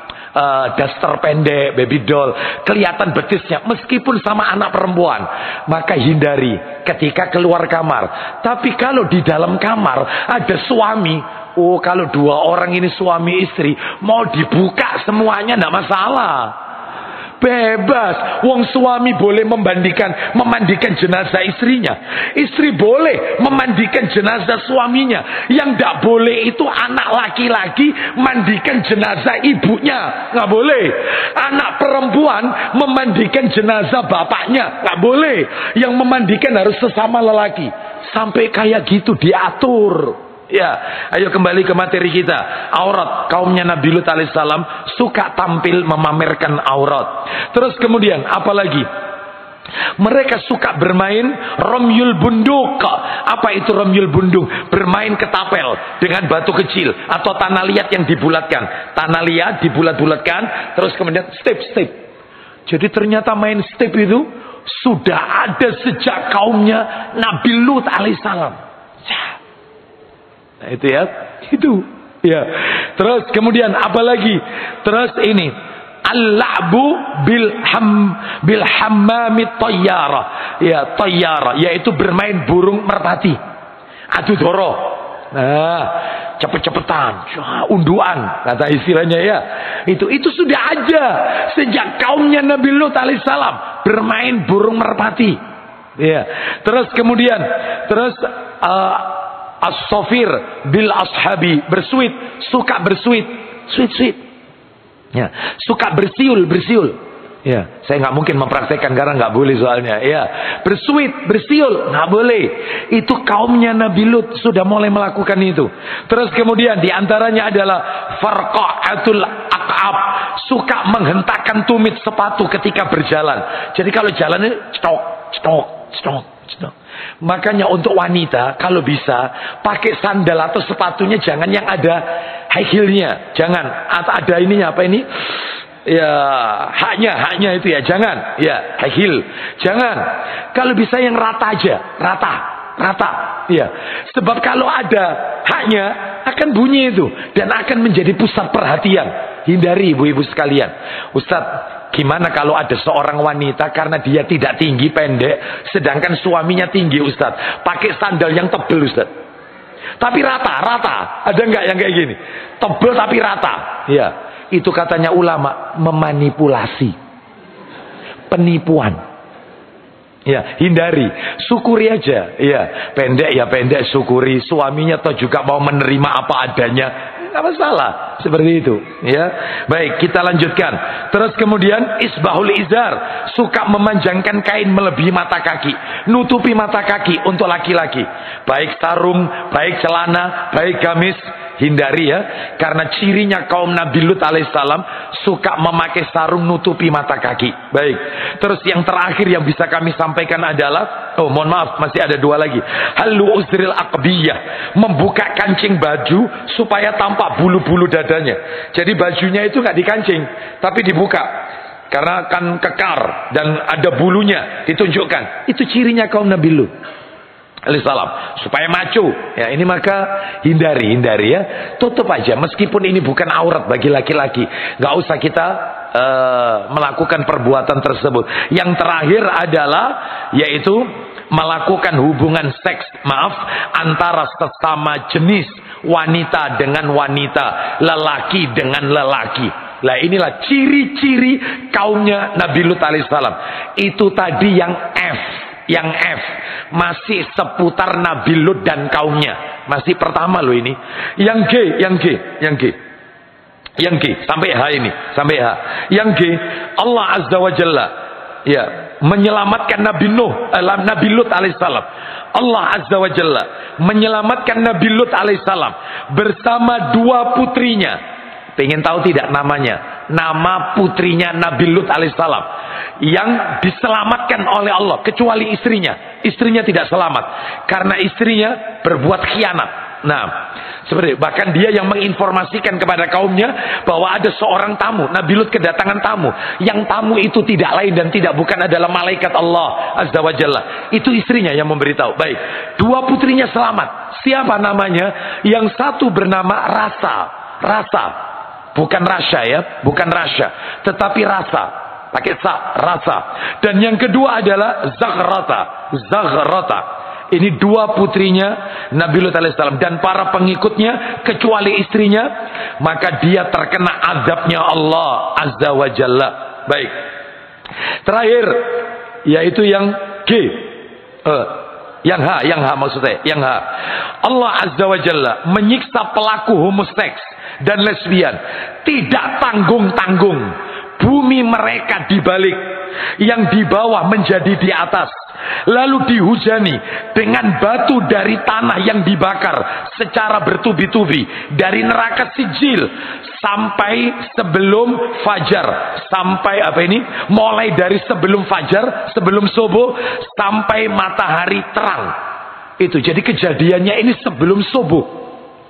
daster pendek, baby doll, kelihatan betisnya, meskipun sama anak perempuan, maka hindari ketika keluar kamar. Tapi kalau di dalam kamar ada suami, oh, kalau dua orang ini suami istri mau dibuka semuanya, enggak masalah. Bebas. Wong suami boleh memandikan jenazah istrinya. Istri boleh memandikan jenazah suaminya. Yang tidak boleh itu anak laki-laki mandikan jenazah ibunya. Nggak boleh. Anak perempuan memandikan jenazah bapaknya. Nggak boleh. Yang memandikan harus sesama lelaki. Sampai kayak gitu diatur. Ya, ayo kembali ke materi kita. Aurat kaumnya Nabi Lut alaihissalam suka tampil memamerkan aurat. Terus kemudian apa lagi? Mereka suka bermain romyul bunduk. Apa itu romyul bunduk? Bermain ketapel dengan batu kecil atau tanah liat yang dibulatkan. Tanah liat dibulat-bulatkan, terus kemudian step. Jadi ternyata main step itu sudah ada sejak kaumnya Nabi Lut alaihissalam. Nah, itu ya. Terus kemudian apa lagi? Terus ini al-la'bu bil hammamit tayyara. Ya, tayyara yaitu bermain burung merpati. Adu doro. Nah, cepet-cepetan, unduan kata istilahnya ya. Itu sudah ada sejak kaumnya Nabi Lut alaihissalam bermain burung merpati. Ya. Terus kemudian as-safir bil ashabi, suka bersuit. Ya, suka bersiul. Ya, saya nggak mungkin mempraktekkan karena nggak boleh soalnya. Ya, bersiul nggak boleh. Itu kaumnya Nabi Lut sudah mulai melakukan itu. Terus kemudian diantaranya adalah farqa'atul aqab, suka menghentakkan tumit sepatu ketika berjalan. Jadi kalau jalan ini cetok. Makanya untuk wanita kalau bisa pakai sandal atau sepatunya jangan yang ada high heel-nya, jangan ada ininya apa ini? Ya, haknya itu ya, jangan. Ya, high heel. Jangan. Kalau bisa yang rata aja, rata. Ya. Sebab kalau ada haknya akan bunyi itu dan akan menjadi pusat perhatian. Hindari ibu-ibu sekalian. Ustaz, gimana kalau ada seorang wanita karena dia tidak tinggi, pendek, sedangkan suaminya tinggi, Ustaz, pakai sandal yang tebel, Ustaz, tapi rata. Ada nggak yang kayak gini? Tebel tapi rata. Ya, itu katanya ulama memanipulasi, penipuan. Ya, hindari, syukuri aja. Ya, pendek, syukuri. Suaminya toh juga mau menerima apa adanya, nggak masalah. Seperti itu. Ya, baik, kita lanjutkan. Terus kemudian isbahul izar, suka memanjangkan kain melebihi mata kaki, nutupi mata kaki untuk laki-laki. Baik sarung, baik celana, baik gamis. Hindari ya, karena cirinya kaum Nabi Lut alaihissalam suka memakai sarung nutupi mata kaki. Baik. Terus yang terakhir yang bisa kami sampaikan adalah, mohon maaf, masih ada dua lagi. Halu uzril aqbiyah, membuka kancing baju supaya tampak bulu-bulu dadanya. Jadi bajunya itu nggak dikancing, tapi dibuka. Karena kan kekar dan ada bulunya ditunjukkan. Itu cirinya kaum Nabi Lut alaihissalam, supaya maco. Ya, ini maka hindari ya. Tutup aja, meskipun ini bukan aurat bagi laki-laki, nggak usah kita melakukan perbuatan tersebut. Yang terakhir adalah yaitu melakukan hubungan seks, antara sesama jenis, wanita dengan wanita, lelaki dengan lelaki. Lah inilah ciri-ciri kaumnya Nabi Lut alaihissalam. Itu tadi yang F masih seputar Nabi Lut dan kaumnya, masih pertama loh ini. Yang G sampai H ini, sampai H. Yang G, Allah azza wa jalla ya menyelamatkan Nabi Lut alaihissalam. Allah azza wa jalla menyelamatkan Nabi Lut alaihissalam bersama dua putrinya. Pengen tahu tidak namanya? Nama putrinya Nabi Lut alaihissalam yang diselamatkan oleh Allah, kecuali istrinya. Istrinya tidak selamat karena istrinya berbuat khianat. Nah, seperti bahkan dia yang menginformasikan kepada kaumnya bahwa ada seorang tamu. Nabi Lut kedatangan tamu. Yang tamu itu tidak lain dan tidak bukan adalah malaikat Allah azza wa jalla. Itu istrinya yang memberitahu. Baik, dua putrinya selamat. Siapa namanya? Yang satu bernama Rasa. Bukan Rasya ya, bukan Rasya, tetapi Rasa, pakai Rasa. Dan yang kedua adalah Zaghrata. Ini dua putrinya Nabi Lut alaihissalam dan para pengikutnya kecuali istrinya, maka dia terkena azabnya Allah azza wa jalla. Baik, Terakhir, yaitu yang G. Yang H maksudnya, yang H. Allah Azza wa Jalla menyiksa pelaku homoseks dan lesbian tidak tanggung-tanggung. Bumi mereka dibalik, yang di bawah menjadi di atas, lalu dihujani dengan batu dari tanah yang dibakar secara bertubi-tubi dari neraka Sijil sampai sebelum fajar, sampai mulai dari sebelum fajar, sebelum subuh sampai matahari terang. Itu jadi kejadiannya ini sebelum subuh,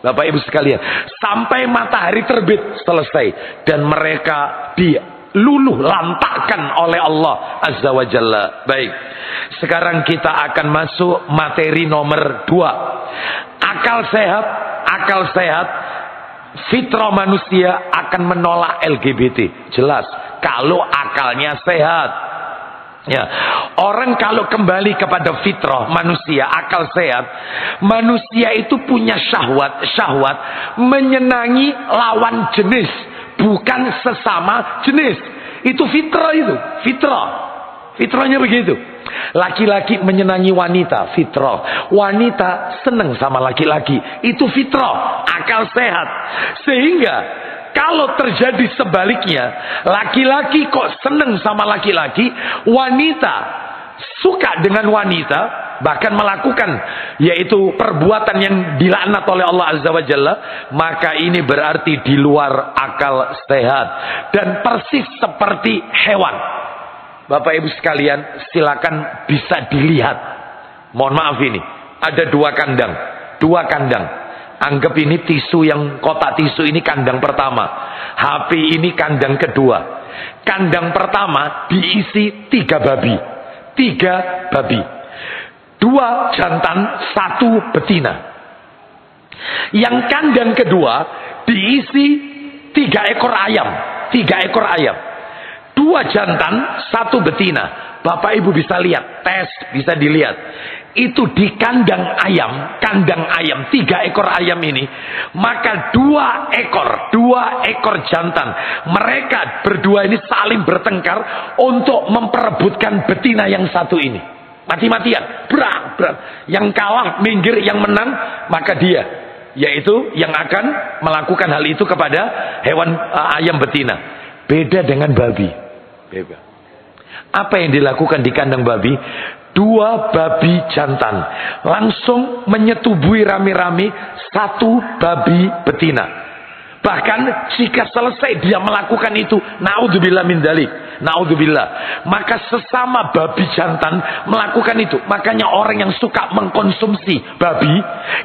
Bapak Ibu sekalian, sampai matahari terbit selesai, dan mereka diluluh lantakkan oleh Allah Azza wa Jalla. Baik, sekarang kita akan masuk materi nomor 2. Akal sehat, fitrah manusia akan menolak LGBT. Jelas, kalau akalnya sehat. Ya, orang kalau kembali kepada fitrah manusia, akal sehat, manusia itu punya syahwat menyenangi lawan jenis, bukan sesama jenis. Itu fitrah, fitrahnya begitu. Laki-laki menyenangi wanita, fitrah. Wanita senang sama laki-laki, itu fitrah, akal sehat. Sehingga kalau terjadi sebaliknya, laki-laki kok senang sama laki-laki, wanita suka dengan wanita, bahkan melakukan yaitu perbuatan yang dilaknat oleh Allah Azza wa Jalla, maka ini berarti di luar akal sehat dan persis seperti hewan. Bapak Ibu sekalian, silakan bisa dilihat. Mohon maaf, ini ada dua kandang. Anggap ini tisu, yang kotak tisu ini kandang pertama, HP ini kandang kedua. Kandang pertama diisi 3 babi, 2 jantan, 1 betina. Yang kandang kedua diisi 3 ekor ayam, 2 jantan, 1 betina. Bapak Ibu bisa lihat, bisa dilihat. Itu di kandang ayam 3 ekor ayam ini, maka 2 ekor jantan, mereka berdua ini saling bertengkar untuk memperebutkan betina yang satu ini. Mati-matian, berat. Yang kalah minggir, yang menang maka dia, yaitu yang akan melakukan hal itu kepada hewan ayam betina. Beda dengan babi. Apa yang dilakukan di kandang babi? 2 babi jantan langsung menyetubui rame-rame 1 babi betina. Bahkan jika selesai dia melakukan itu, naudzubillah min dzalik, maka sesama babi jantan melakukan itu. Makanya orang yang suka mengkonsumsi babi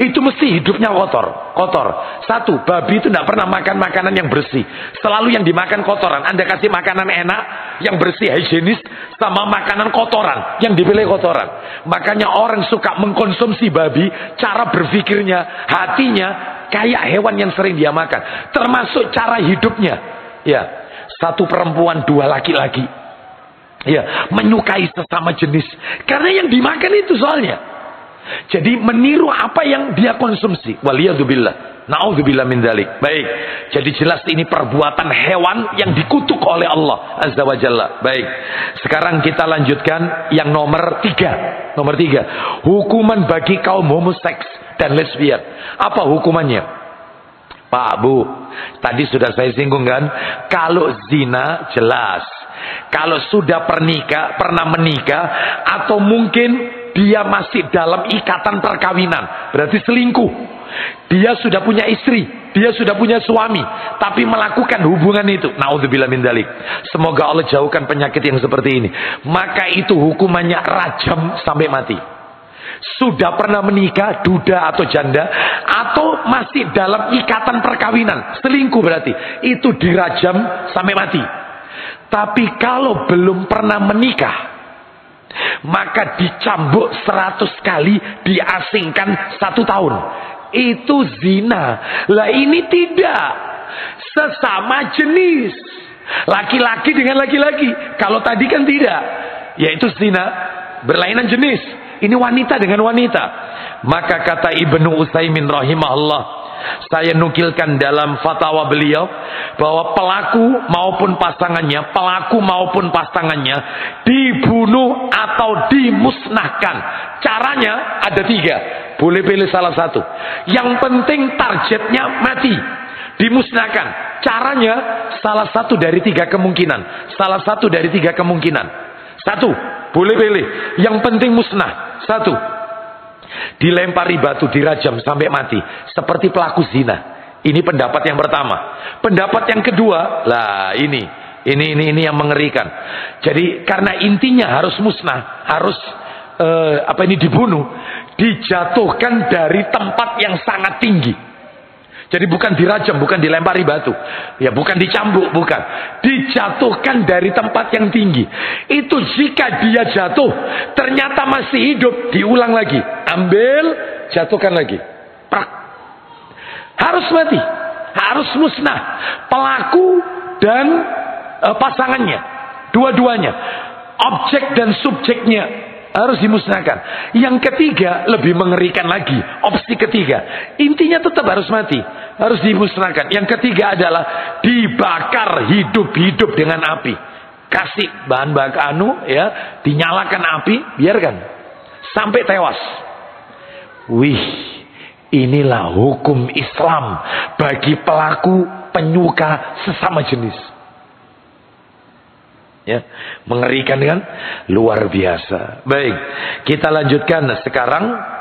itu mesti hidupnya kotor. 1, babi itu tidak pernah makan makanan yang bersih, selalu yang dimakan kotoran. Anda kasih makanan enak yang bersih, higienis, sama makanan kotoran yang dipilih kotoran. Makanya orang suka mengkonsumsi babi, cara berpikirnya, hatinya kayak hewan yang sering dia makan, termasuk cara hidupnya. Ya, 1 perempuan, 2 laki-laki. Ya, menyukai sesama jenis karena yang dimakan itu soalnya. Jadi meniru apa yang dia konsumsi. Waliyadzubillah, naudzubillah min dzalik. Baik, jadi jelas ini perbuatan hewan yang dikutuk oleh Allah Azza wa Jalla. Baik, sekarang kita lanjutkan yang nomor 3. Hukuman bagi kaum homoseks dan lesbian. Apa hukumannya? Pak, Bu, tadi sudah saya singgung kan, kalau zina jelas. Kalau sudah pernah menikah, atau mungkin dia masih dalam ikatan perkawinan, berarti selingkuh. Dia sudah punya istri, dia sudah punya suami, tapi melakukan hubungan itu, naudzubillah min dzalik. Semoga Allah jauhkan penyakit yang seperti ini. Maka itu hukumannya rajam sampai mati. Sudah pernah menikah, duda atau janda, atau masih dalam ikatan perkawinan, selingkuh berarti, itu dirajam sampai mati. Tapi kalau belum pernah menikah, maka dicambuk 100 kali, diasingkan 1 tahun. Itu zina. Lah ini tidak, sesama jenis, laki-laki dengan laki-laki. Kalau tadi kan tidak, yaitu zina berlainan jenis. Ini wanita dengan wanita. Maka kata Ibnu Utsaimin rahimahullah, Saya nukilkan dalam fatwa beliau bahwa pelaku maupun pasangannya dibunuh atau dimusnahkan. Caranya ada 3. Boleh pilih salah satu. Yang penting targetnya mati, dimusnahkan. Caranya salah satu dari 3 kemungkinan. 1, boleh pilih. Yang penting musnah. 1, dilempari batu, dirajam sampai mati seperti pelaku zina. Ini pendapat yang pertama. Pendapat yang kedua, lah ini yang mengerikan. Jadi karena intinya harus musnah, harus dibunuh, dijatuhkan dari tempat yang sangat tinggi. Jadi bukan dirajam, bukan dilempari batu, ya bukan dicambuk, bukan. Dijatuhkan dari tempat yang tinggi. Itu jika dia jatuh, ternyata masih hidup, diulang lagi. Ambil, jatuhkan lagi. Prak. Harus mati, harus musnah. Pelaku dan pasangannya, dua-duanya. Objek dan subjeknya harus dimusnahkan. Yang ketiga lebih mengerikan lagi. Opsi ketiga, intinya tetap harus mati, harus dimusnahkan. Yang ketiga adalah dibakar hidup-hidup dengan api. Kasih bahan bakar dinyalakan api, biarkan sampai tewas. Wih, inilah hukum Islam bagi pelaku penyuka sesama jenis. Ya, mengerikan kan? Luar biasa. Baik, kita lanjutkan sekarang.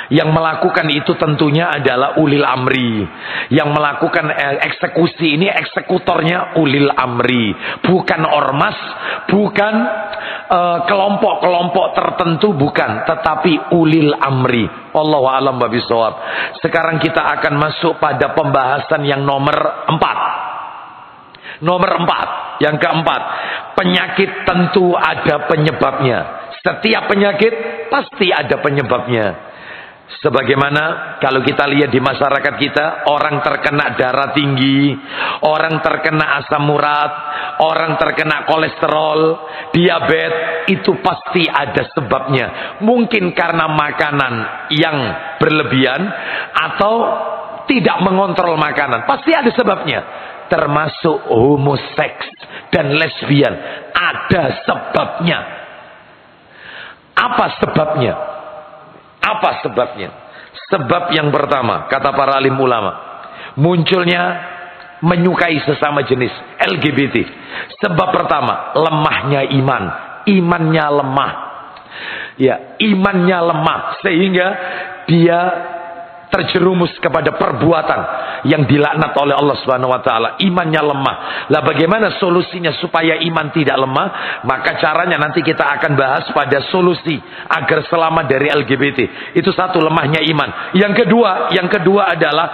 Yang melakukan itu tentunya adalah ulil amri. Yang melakukan eksekusi ini, eksekutornya ulil amri, bukan ormas, bukan kelompok-kelompok tertentu, bukan, tetapi ulil amri. Wallahu a'lam bishawab. Sekarang kita akan masuk pada pembahasan yang nomor 4. Yang keempat, penyakit tentu ada penyebabnya. Setiap penyakit pasti ada penyebabnya. Sebagaimana kalau kita lihat di masyarakat kita, orang terkena darah tinggi, orang terkena asam urat, orang terkena kolesterol, diabetes, itu pasti ada sebabnya. Mungkin karena makanan yang berlebihan atau tidak mengontrol makanan, pasti ada sebabnya. Termasuk homoseks dan lesbian, ada sebabnya. Apa sebabnya? Sebab yang pertama, kata para alim ulama, munculnya menyukai sesama jenis, LGBT. Sebab pertama, lemahnya iman. Imannya lemah. Ya, imannya lemah sehingga dia terjerumus kepada perbuatan yang dilaknat oleh Allah Subhanahu wa taala. Imannya lemah. Lah bagaimana solusinya supaya iman tidak lemah? Maka caranya nanti kita akan bahas pada solusi agar selamat dari LGBT. Itu satu, lemahnya iman. Yang kedua adalah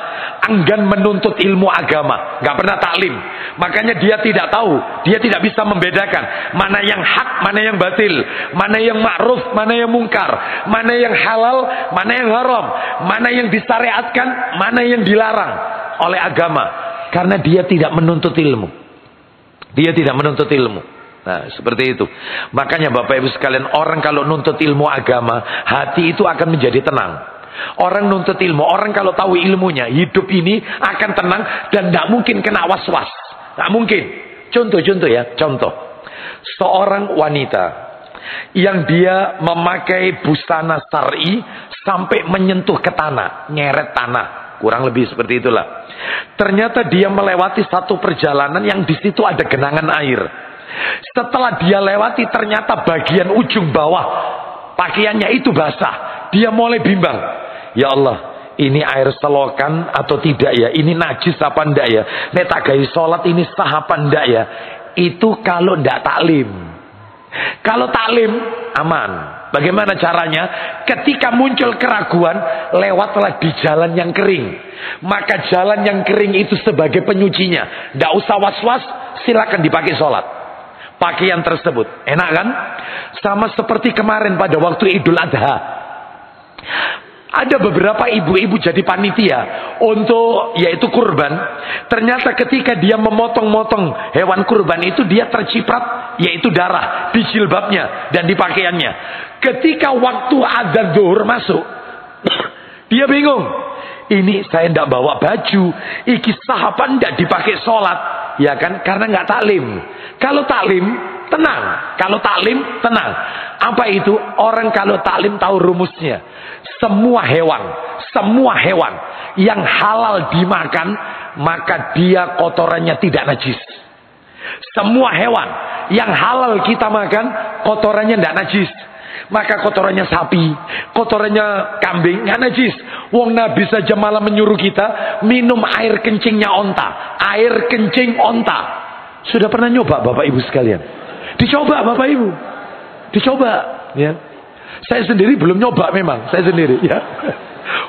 enggan menuntut ilmu agama, enggak pernah taklim. Makanya dia tidak tahu, dia tidak bisa membedakan mana yang hak, mana yang batil, mana yang ma'ruf, mana yang mungkar, mana yang halal, mana yang haram, mana yang disyariatkan, mana yang dilarang oleh agama, karena dia tidak menuntut ilmu. Nah, seperti itu. Makanya Bapak Ibu sekalian, orang kalau nuntut ilmu agama, hati itu akan menjadi tenang. Orang nuntut ilmu, orang kalau tahu ilmunya, hidup ini akan tenang dan tidak mungkin kena was-was. Tidak mungkin. Contoh. Seorang wanita yang dia memakai busana syar'i sampai menyentuh ke tanah, nyeret tanah, kurang lebih seperti itulah. Ternyata dia melewati satu perjalanan yang di situ ada genangan air. Setelah dia lewati, ternyata bagian ujung bawah pakaiannya itu basah. Dia mulai bimbang. Ya Allah, ini air selokan atau tidak ya? Ini najis apa enggak ya? Nek tak gawe salat ini sah apa enggak ya? Itu kalau enggak taklim. Kalau taklim aman. Bagaimana caranya? Ketika muncul keraguan, lewatlah di jalan yang kering. Maka jalan yang kering itu sebagai penyucinya. Enggak usah was-was, silakan dipakai salat. Pakaian tersebut enak kan? Sama seperti kemarin pada waktu Idul Adha. Ada beberapa ibu-ibu jadi panitia untuk yaitu kurban. Ternyata ketika dia memotong-motong hewan kurban itu, dia terciprat yaitu darah di jilbabnya dan di pakaiannya. Ketika waktu adzan zuhur masuk, dia bingung. ini saya tidak bawa baju, iki sahabat tidak dipakai sholat, ya kan? Karena nggak taklim. Kalau taklim tenang, kalau taklim tenang. Apa itu? Orang kalau taklim tahu rumusnya. Semua hewan yang halal dimakan, maka dia kotorannya tidak najis. Semua hewan yang halal kita makan, kotorannya tidak najis. Maka kotorannya sapi, kotorannya kambing, nggak najis. Wong Nabi saja malah menyuruh kita minum air kencingnya onta. Air kencing onta. Sudah pernah nyoba Bapak Ibu sekalian? Dicoba Bapak Ibu. Dicoba. Ya. Saya sendiri belum nyoba memang. Saya sendiri. Ya.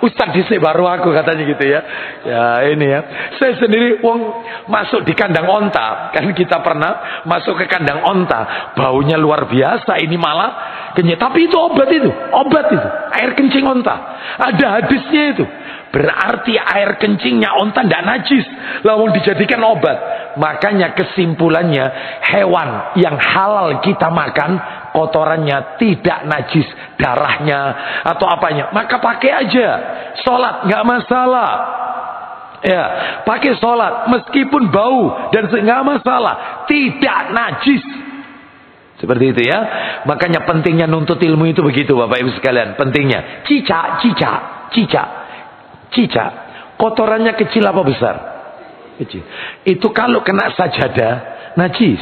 Ustaz dhisik baru aku katanya gitu ya. Ya ini ya. Saya sendiri wong masuk di kandang onta. Kan kita pernah masuk ke kandang onta. Baunya luar biasa. Ini malah kenyit. Tapi itu obat itu. Obat itu. Air kencing onta. Ada hadisnya itu. Berarti air kencingnya onta tidak najis. Lalu dijadikan obat. Makanya kesimpulannya, hewan yang halal kita makan, kotorannya tidak najis, darahnya atau apanya, maka pakai aja. Sholat nggak masalah. Ya, pakai sholat meskipun bau dan nggak masalah, tidak najis. Seperti itu ya. Makanya pentingnya nuntut ilmu itu begitu Bapak Ibu sekalian. Pentingnya. Cicak. Kotorannya kecil apa besar? Kecil. Itu kalau kena sajadah najis.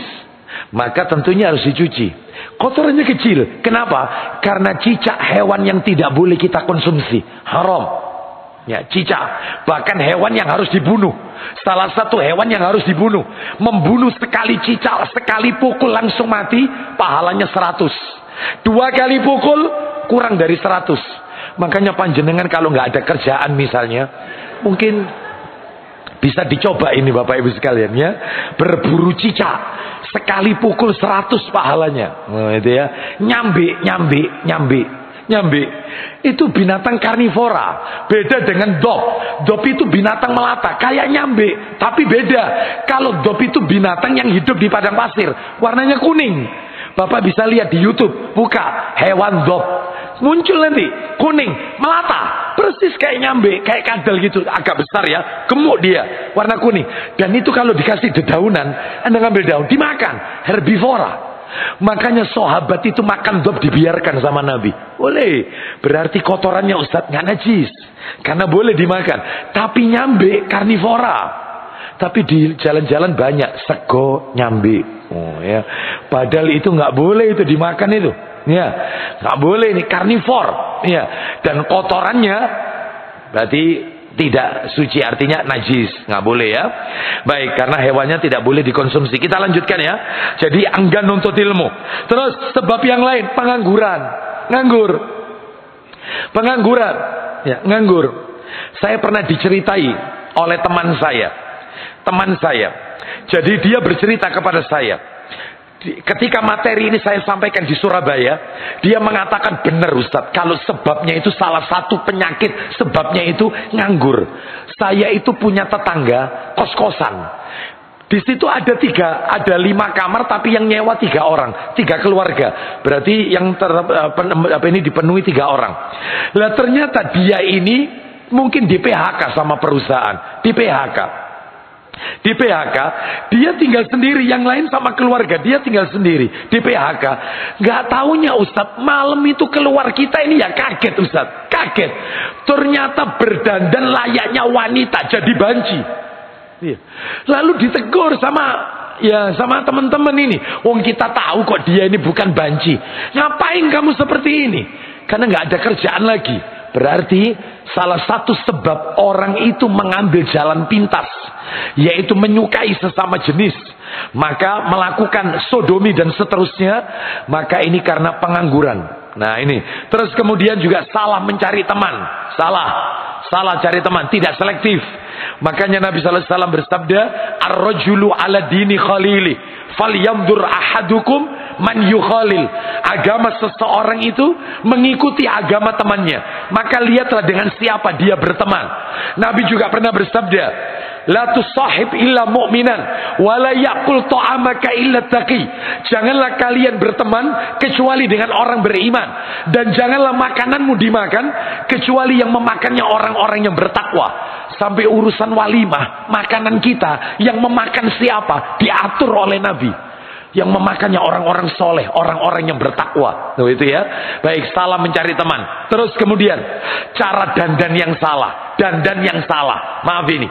Maka tentunya harus dicuci. Kotorannya kecil. Kenapa? Karena cicak hewan yang tidak boleh kita konsumsi. Haram. Ya, cicak. Bahkan hewan yang harus dibunuh. Salah satu hewan yang harus dibunuh. Membunuh sekali cicak, sekali pukul langsung mati, pahalanya 100. 2 kali pukul, kurang dari 100. Makanya panjenengan kalau nggak ada kerjaan misalnya, mungkin bisa dicoba ini Bapak Ibu sekalian ya. Berburu cicak, sekali pukul 100 pahalanya. Nah, itu ya. Nyambi. Itu binatang karnivora. Beda dengan dop. Dop itu binatang melata, kayak nyambi, tapi beda. Kalau dop itu binatang yang hidup di padang pasir, warnanya kuning. Bapak bisa lihat di YouTube, buka hewan dop. Muncul nanti kuning, melata, persis kayak nyambe, kayak kadal gitu, agak besar ya, gemuk dia, warna kuning. Dan itu kalau dikasih dedaunan, Anda ngambil daun, dimakan, herbivora. Makanya sahabat itu makan dop dibiarkan sama Nabi. Boleh, berarti kotorannya Ustaz nggak najis, karena boleh dimakan. Tapi nyambe karnivora. Tapi di jalan-jalan banyak sego nyambe. Oh ya, padahal itu nggak boleh itu dimakan itu. Ya, nggak boleh ini karnivor. Ya, dan kotorannya berarti tidak suci, artinya najis, nggak boleh ya. Baik, karena hewannya tidak boleh dikonsumsi. Kita lanjutkan ya. Jadi enggan untuk ilmu. Terus sebab yang lain, pengangguran, pengangguran, ya nganggur. Saya pernah diceritai oleh teman saya. Jadi dia bercerita kepada saya. Ketika materi ini saya sampaikan di Surabaya, dia mengatakan benar Ustadz, kalau sebabnya itu salah satu penyakit, sebabnya itu nganggur. Saya itu punya tetangga kos-kosan. Di situ ada 5 kamar, tapi yang nyewa 3 orang, 3 keluarga. Berarti yang ini dipenuhi 3 orang. Lah ternyata dia ini mungkin di PHK sama perusahaan, di PHK, dia tinggal sendiri, yang lain sama keluarga, dia tinggal sendiri di PHK. Nggak taunya Ustadz, malam itu keluar kita ini ya kaget Ustadz, kaget. Ternyata berdandan layaknya wanita, jadi banci. Lalu ditegur sama teman-teman ini. Wong kita tahu kok dia ini bukan banci. Ngapain kamu seperti ini? Karena nggak ada kerjaan lagi. Berarti salah satu sebab orang itu mengambil jalan pintas, yaitu menyukai sesama jenis, maka melakukan sodomi dan seterusnya, maka ini karena pengangguran. Nah ini, terus kemudian juga salah mencari teman, salah cari teman, tidak selektif. Makanya Nabi sallallahu alaihi wasallam bersabda, ar-rajulu ala dini khalili, falyamdur ahadukum man yukhalil. Agama seseorang itu mengikuti agama temannya, maka lihatlah dengan siapa dia berteman. Nabi juga pernah bersabda, La tusahib illa mu'minan wa la ya'kul ta'amaka illa taqi. Janganlah kalian berteman kecuali dengan orang beriman, dan janganlah makananmu dimakan kecuali yang memakannya orang-orang yang bertakwa. Sampai urusan walimah, makanan kita yang memakan siapa diatur oleh Nabi. Yang memakannya orang-orang soleh, orang-orang yang bertakwa. Tuh itu ya. Baik, salah mencari teman. Terus kemudian cara dandan yang salah. Dandan yang salah. Maaf ini.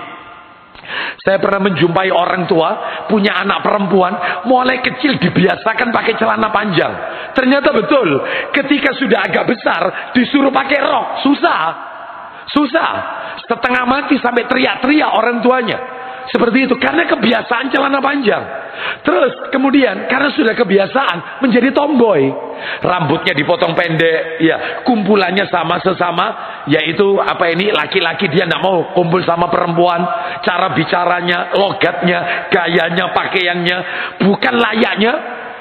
Saya pernah menjumpai orang tua punya anak perempuan, mulai kecil dibiasakan pakai celana panjang. Ternyata betul, ketika sudah agak besar disuruh pakai rok, susah. Setengah mati sampai teriak-teriak orang tuanya. Seperti itu, karena kebiasaan celana panjang. Terus kemudian karena sudah kebiasaan menjadi tomboy, rambutnya dipotong pendek, ya kumpulannya sama sesama, yaitu laki-laki dia tidak mau kumpul sama perempuan. Cara bicaranya, logatnya, gayanya, pakaiannya bukan layaknya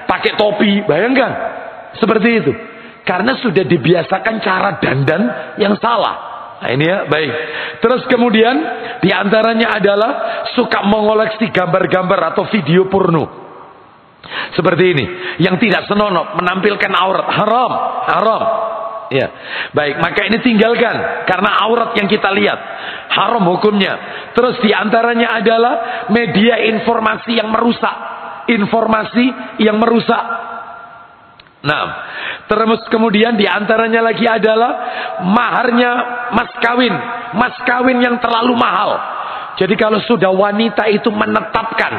pakai topi. Bayangkan seperti itu, karena sudah dibiasakan cara dandan yang salah. Nah ini ya, baik. Terus kemudian diantaranya adalah suka mengoleksi gambar-gambar atau video porno. Seperti ini, yang tidak senonoh, menampilkan aurat, haram. Ya, baik. Maka ini tinggalkan, karena aurat yang kita lihat haram hukumnya. Terus diantaranya adalah media informasi yang merusak. Nah, terus kemudian diantaranya lagi adalah maharnya mas kawin yang terlalu mahal. Jadi kalau sudah wanita itu menetapkan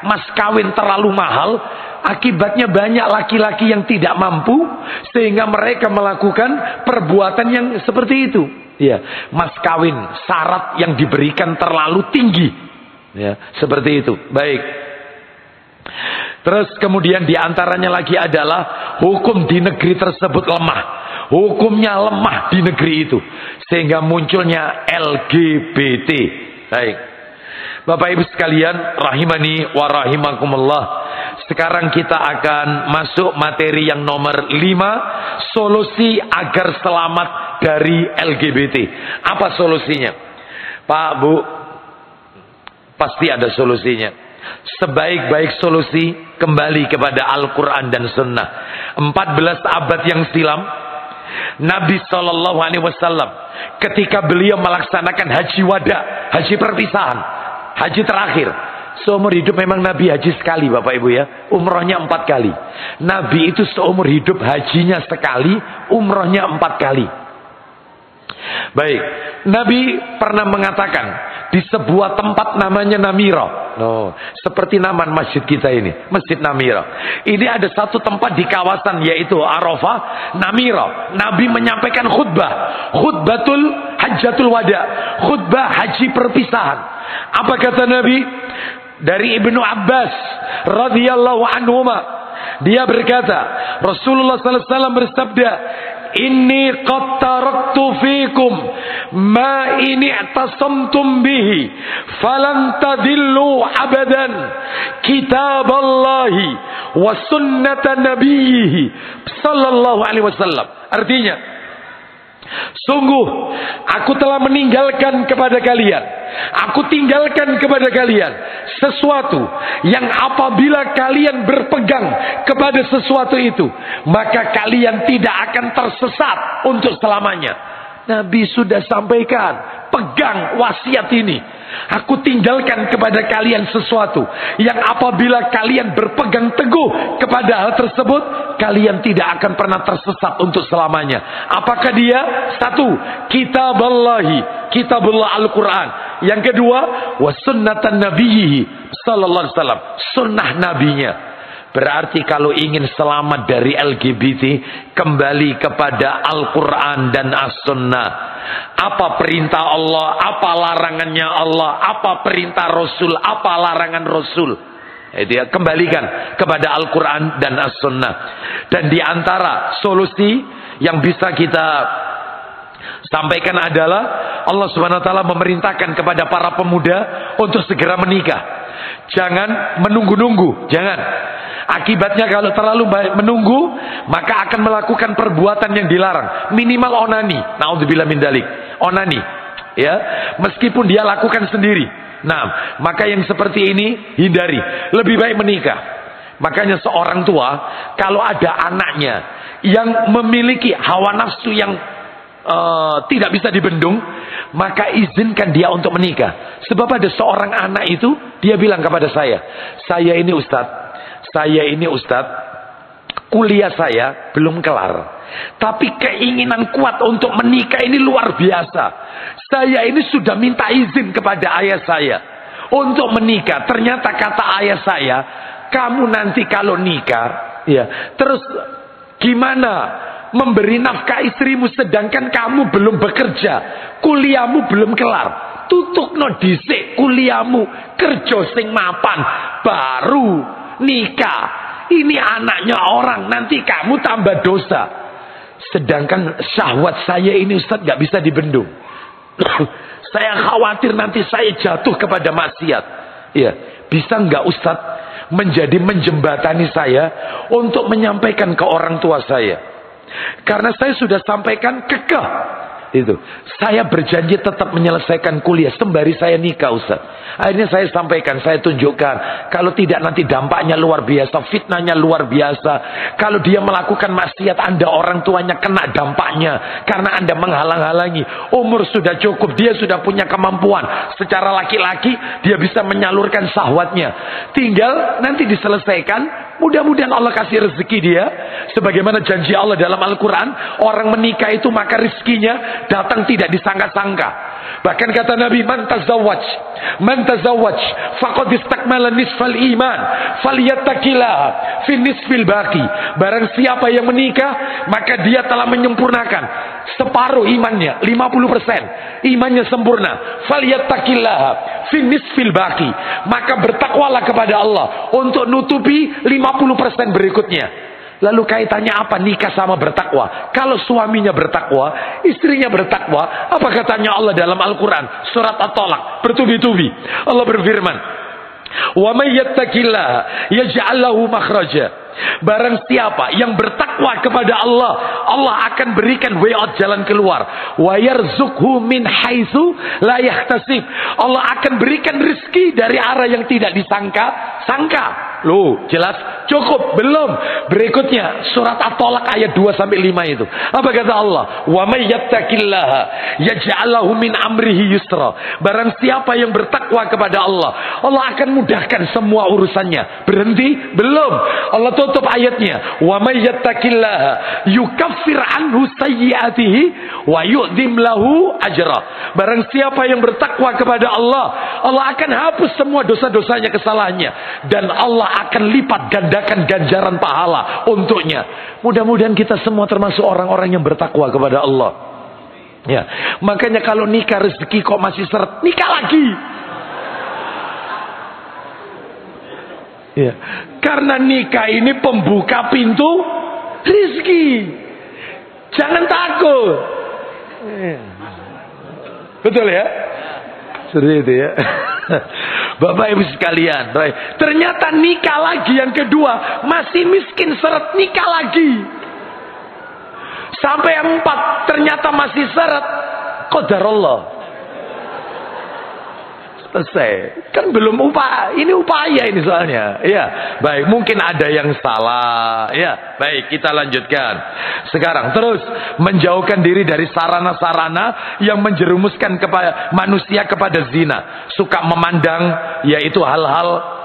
mas kawin terlalu mahal, akibatnya banyak laki-laki yang tidak mampu sehingga mereka melakukan perbuatan yang seperti itu. Ya, mas kawin syarat yang diberikan terlalu tinggi. Ya, seperti itu. Baik. Terus kemudian diantaranya lagi adalah hukum di negeri tersebut lemah. Hukumnya lemah di negeri itu, sehingga munculnya LGBT. Baik, Bapak Ibu sekalian, rahimani wa rahimakumullah. Sekarang kita akan masuk materi yang nomor 5, solusi agar selamat dari LGBT. Apa solusinya? Pak, Bu, pasti ada solusinya. Sebaik-baik solusi kembali kepada Al-Quran dan Sunnah. 14 abad yang silam, Nabi SAW ketika beliau melaksanakan haji wada, haji perpisahan, haji terakhir. Seumur hidup memang Nabi haji sekali, Bapak Ibu ya. Umrohnya 4 kali. Nabi itu seumur hidup hajinya sekali, umrohnya 4 kali. Baik, Nabi pernah mengatakan di sebuah tempat namanya Namira. Seperti nama masjid kita ini, Masjid Namira. Ini ada satu tempat di kawasan yaitu Arafah, Namira. Nabi menyampaikan khutbatul hajjatul wada, khutbah haji perpisahan. Apa kata Nabi? Dari Ibnu Abbas radhiyallahu anhuma, dia berkata, Rasulullah sallallahu alaihi wasallam bersabda, "Inni qad taraktu fikum ma ini i'tasamtum bihi falan tadillu abadan, kitaballahi wa sunnata nabiyhi sallallahu alaihi wasallam." Artinya, sungguh aku telah meninggalkan kepada kalian, aku tinggalkan kepada kalian sesuatu yang apabila kalian berpegang kepada sesuatu itu, maka kalian tidak akan tersesat untuk selamanya. Nabi sudah sampaikan, pegang wasiat ini. Aku tinggalkan kepada kalian sesuatu yang apabila kalian berpegang teguh kepada hal tersebut, kalian tidak akan pernah tersesat untuk selamanya. Apakah dia? 1, kitabullah Al-Quran. Yang kedua, wa sunnatan nabiyhi sallallahu alaihi wasallam, sunnah nabinya. Berarti kalau ingin selamat dari LGBT, kembali kepada Al-Quran dan As-Sunnah. Apa perintah Allah, apa larangannya Allah, apa perintah Rasul, apa larangan Rasul. Itu ya, kembalikan kepada Al-Quran dan As-Sunnah. Dan diantara solusi yang bisa kita sampaikan adalah Allah Subhanahu wa taala memerintahkan kepada para pemuda untuk segera menikah. Jangan menunggu-nunggu, jangan. Akibatnya kalau terlalu menunggu, maka akan melakukan perbuatan yang dilarang. Minimal onani. Naudzubillah min dzalik. Onani. Ya, meskipun dia lakukan sendiri. Nah, maka yang seperti ini hindari. Lebih baik menikah. Makanya seorang tua kalau ada anaknya yang memiliki hawa nafsu yang tidak bisa dibendung, maka izinkan dia untuk menikah. Sebab ada seorang anak itu, dia bilang kepada saya ini Ustadz, kuliah saya belum kelar. Tapi keinginan kuat untuk menikah ini luar biasa. Saya ini sudah minta izin kepada ayah saya untuk menikah. Ternyata kata ayah saya, kamu nanti kalau nikah, ya, terus gimana memberi nafkah istrimu sedangkan kamu belum bekerja, kuliahmu belum kelar. Tutukno dhisik kuliahmu, kerja sing mapan, baru nikah. Ini anaknya orang, nanti kamu tambah dosa. Sedangkan syahwat saya ini Ustaz gak bisa dibendung. Saya khawatir nanti saya jatuh kepada maksiat. Ya, bisa nggak Ustaz menjadi menjembatani saya untuk menyampaikan ke orang tua saya? Karena saya sudah sampaikan kekeh itu. Saya berjanji tetap menyelesaikan kuliah sembari saya nikah Ustaz. Akhirnya saya sampaikan, saya tunjukkan. Kalau tidak nanti dampaknya luar biasa, fitnahnya luar biasa. Kalau dia melakukan maksiat, Anda orang tuanya kena dampaknya. Karena Anda menghalang-halangi. Umur sudah cukup, dia sudah punya kemampuan. Secara laki-laki, dia bisa menyalurkan syahwatnya. Tinggal nanti diselesaikan. Mudah-mudahan Allah kasih rezeki dia. Sebagaimana janji Allah dalam Al-Quran, orang menikah itu maka rezekinya datang tidak disangka-sangka. Bahkan kata Nabi, man tazawwaj faqad istakmala nisfal iman falyattaqillah fi nisfil baqi. Barang siapa yang menikah, maka dia telah menyempurnakan separuh imannya, 50% imannya sempurna. Falyattaqillah fi nisfil baqi. Maka bertakwalah kepada Allah untuk nutupi 50% berikutnya. Lalu kaitannya apa nikah sama bertakwa? Kalau suaminya bertakwa, istrinya bertakwa, apa katanya Allah dalam Al-Quran? Surat At-Talaq, bertubi-tubi. Allah berfirman, "Wa may yattaqillaha yaj'al lahu makhraja." Barang siapa yang bertakwa kepada Allah, Allah akan berikan way out, jalan keluar. Wa yarzuqhu min haitsu la yahtasib. Allah akan berikan rezeki dari arah yang tidak disangka-sangka. Loh, jelas? Cukup? Belum. Berikutnya surat At-Talaq ayat 2 sampai 5 itu. Apa kata Allah? Wa may yattaqillaha yaj'al lahu min amrihi yusra. Barang siapa yang bertakwa kepada Allah, Allah akan mudahkan semua urusannya. Berhenti? Belum. Allah tutup ayatnya, wa may yattaqillaha yukaffir anhu sayyi'atihi wa yu'dim lahu ajra. Barang siapa yang bertakwa kepada Allah, Allah akan hapus semua dosa-dosanya, kesalahannya, dan Allah akan lipat gandakan ganjaran pahala untuknya. Mudah-mudahan kita semua termasuk orang-orang yang bertakwa kepada Allah. Ya, makanya kalau nikah rezeki kok masih seret, nikah lagi. Ya, karena nikah ini pembuka pintu rezeki. Jangan takut. Betul ya? Seperti itu ya. Bapak Ibu sekalian, ternyata nikah lagi yang kedua, masih miskin seret, nikah lagi. Sampai yang 4 ternyata masih seret. Qadarullah. Selesai. Kan belum upaya. Ini upaya ini soalnya. Ya, baik. Mungkin ada yang salah. Ya, baik. Kita lanjutkan. Sekarang terus menjauhkan diri dari sarana-sarana yang menjerumuskan kepada manusia kepada zina. Suka memandang, yaitu hal-hal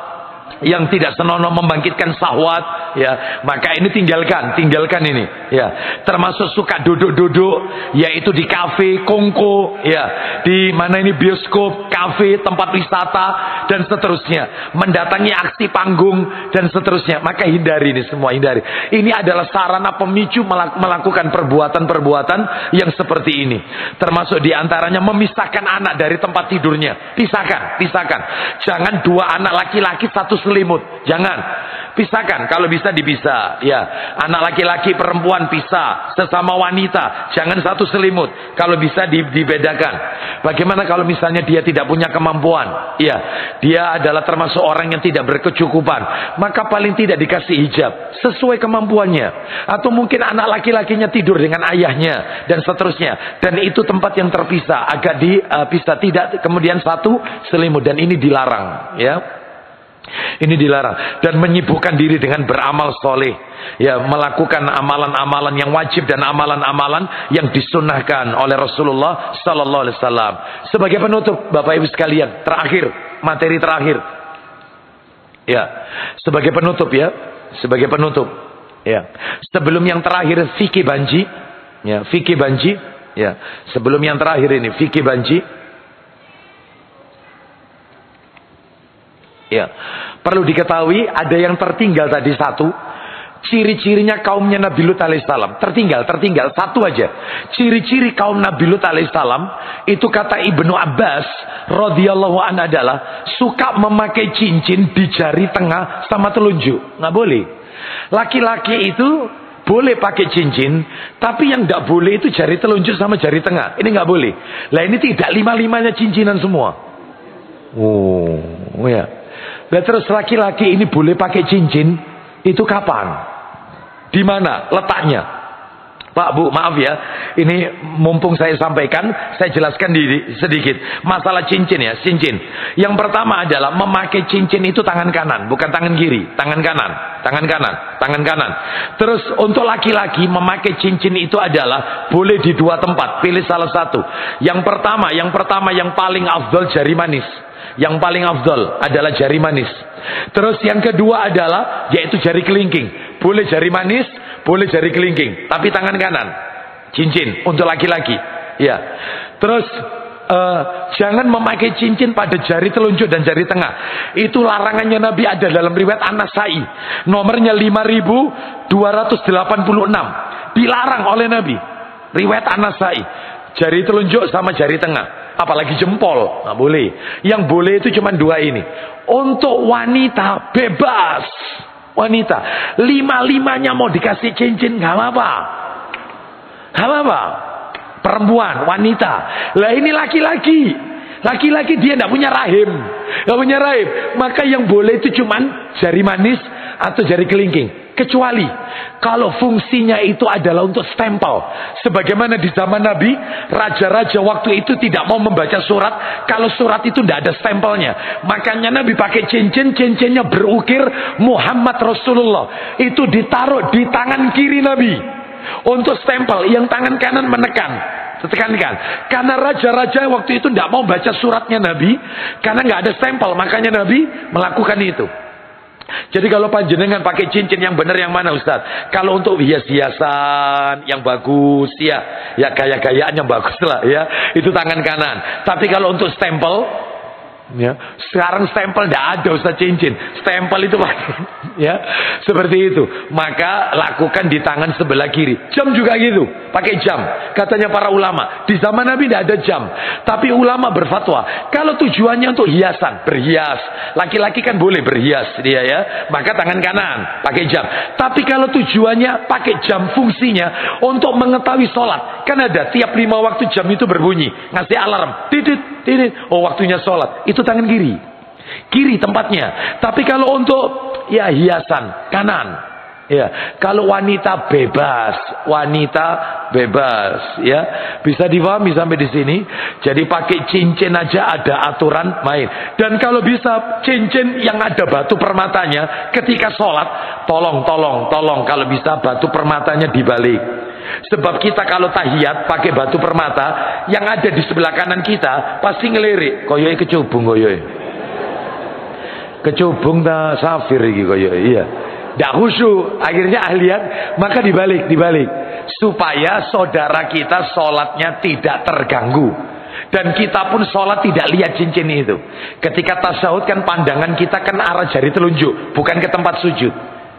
yang tidak senonoh membangkitkan syahwat, ya, maka ini tinggalkan ini, ya. Termasuk suka duduk-duduk, yaitu di kafe, kongko, ya, di mana ini bioskop, kafe, tempat wisata dan seterusnya, mendatangi aksi panggung dan seterusnya, maka hindari ini semua, hindari. Ini adalah sarana pemicu melakukan perbuatan-perbuatan yang seperti ini. Termasuk diantaranya memisahkan anak dari tempat tidurnya, pisahkan. Jangan 2 anak laki-laki, 1 satu selimut. Jangan. Pisahkan, kalau bisa dipisah. Ya, anak laki-laki, perempuan pisah, sesama wanita, jangan satu selimut. Kalau bisa dibedakan. Bagaimana kalau misalnya dia tidak punya kemampuan? Ya, dia adalah termasuk orang yang tidak berkecukupan, maka paling tidak dikasih hijab sesuai kemampuannya. Atau mungkin anak laki-lakinya tidur dengan ayahnya dan seterusnya. Dan itu tempat yang terpisah, agak dipisah, tidak kemudian satu selimut, dan ini dilarang, ya. Ini dilarang. Dan menyibukkan diri dengan beramal soleh, ya, melakukan amalan-amalan yang wajib dan amalan-amalan yang disunnahkan oleh Rasulullah Sallallahu Alaihi Wasallam. Sebagai penutup, Bapak Ibu sekalian, terakhir, materi terakhir, ya, sebagai penutup, ya, sebagai penutup, ya. Sebelum yang terakhir fikih banji, ya, fikih banji, ya. Sebelum yang terakhir ini fikih banji. Ya, perlu diketahui ada yang tertinggal tadi satu. Ciri-cirinya kaumnya Nabi Lut alaihissalam. Tertinggal satu aja. Ciri-ciri kaum Nabi Lut alaihissalam itu kata Ibnu Abbas radhiyallahu anhu adalah suka memakai cincin di jari tengah sama telunjuk. Nggak boleh. Laki-laki itu boleh pakai cincin, tapi yang nggak boleh itu jari telunjuk sama jari tengah. Ini nggak boleh. Lah ini tidak lima-limanya cincinan semua. Oh ya. Nah, terus laki-laki ini boleh pakai cincin itu kapan? Di mana letaknya? Pak, Bu, maaf ya, ini mumpung saya sampaikan, saya jelaskan sedikit masalah cincin, ya, cincin. Yang pertama adalah memakai cincin itu tangan kanan, bukan tangan kiri, tangan kanan, tangan kanan, tangan kanan. Terus untuk laki-laki memakai cincin itu adalah boleh di dua tempat, pilih salah satu. Yang pertama yang paling afdol jari manis. Yang paling afdol adalah jari manis. Terus yang kedua adalah yaitu jari kelingking. Boleh jari manis, boleh jari kelingking, tapi tangan kanan. Cincin untuk laki-laki. Ya. Terus jangan memakai cincin pada jari telunjuk dan jari tengah. Itu larangannya Nabi, ada dalam riwayat An-Nasai. Nomornya 5286. Dilarang oleh Nabi. Riwayat An-Nasai. Jari telunjuk sama jari tengah. Apalagi jempol, nggak boleh. Yang boleh itu cuma dua ini. Untuk wanita bebas, wanita lima-limanya mau dikasih cincin nggak apa-apa, nggak apa-apa. Perempuan, wanita. Lah ini laki-laki, laki-laki dia nggak punya rahim, nggak punya rahim. Maka yang boleh itu cuma jari manis atau jari kelingking. Kecuali kalau fungsinya itu adalah untuk stempel. Sebagaimana di zaman Nabi, raja-raja waktu itu tidak mau membaca surat kalau surat itu tidak ada stempelnya. Makanya Nabi pakai cincin, cincinnya berukir Muhammad Rasulullah. Itu ditaruh di tangan kiri Nabi untuk stempel, yang tangan kanan menekan. Tekankan. Karena raja-raja waktu itu tidak mau baca suratnya Nabi, karena nggak ada stempel, makanya Nabi melakukan itu. Jadi kalau panjenengan pakai cincin yang benar yang mana, Ustaz? Kalau untuk hias-hiasan yang bagus, ya gaya-gayaan yang bagus lah, ya, itu tangan kanan. Tapi kalau untuk stempel, ya, sekarang stempel tidak ada, Ustaz, cincin. Stempel itu pakai, ya, seperti itu. Maka lakukan di tangan sebelah kiri. Jam juga gitu, pakai jam. Katanya para ulama, di zaman Nabi tidak ada jam. Tapi ulama berfatwa, kalau tujuannya untuk hiasan, berhias. Laki-laki kan boleh berhias dia, ya. Maka tangan kanan, pakai jam. Tapi kalau tujuannya pakai jam, fungsinya untuk mengetahui sholat. Kan ada, tiap 5 waktu jam itu berbunyi, ngasih alarm. Titit, titit. Oh, waktunya sholat. Itu tangan kiri. Kiri tempatnya. Tapi kalau untuk ya hiasan, kanan. Ya, kalau wanita bebas, ya, bisa dipahami sampai di sini. Jadi pakai cincin aja ada aturan main. Dan kalau bisa cincin yang ada batu permatanya ketika sholat, tolong kalau bisa batu permatanya dibalik. Sebab kita kalau tahiyat pakai batu permata, yang ada di sebelah kanan kita pasti ngelirik. Koyoke kecubung, koyoke. Kecubung ta safir iki koyoke, iya. Tidak khusyuk, akhirnya ahliat, maka dibalik, supaya saudara kita sholatnya tidak terganggu, dan kita pun sholat tidak lihat cincin itu. Ketika tasyahud kan pandangan kita kan arah jari telunjuk, bukan ke tempat sujud.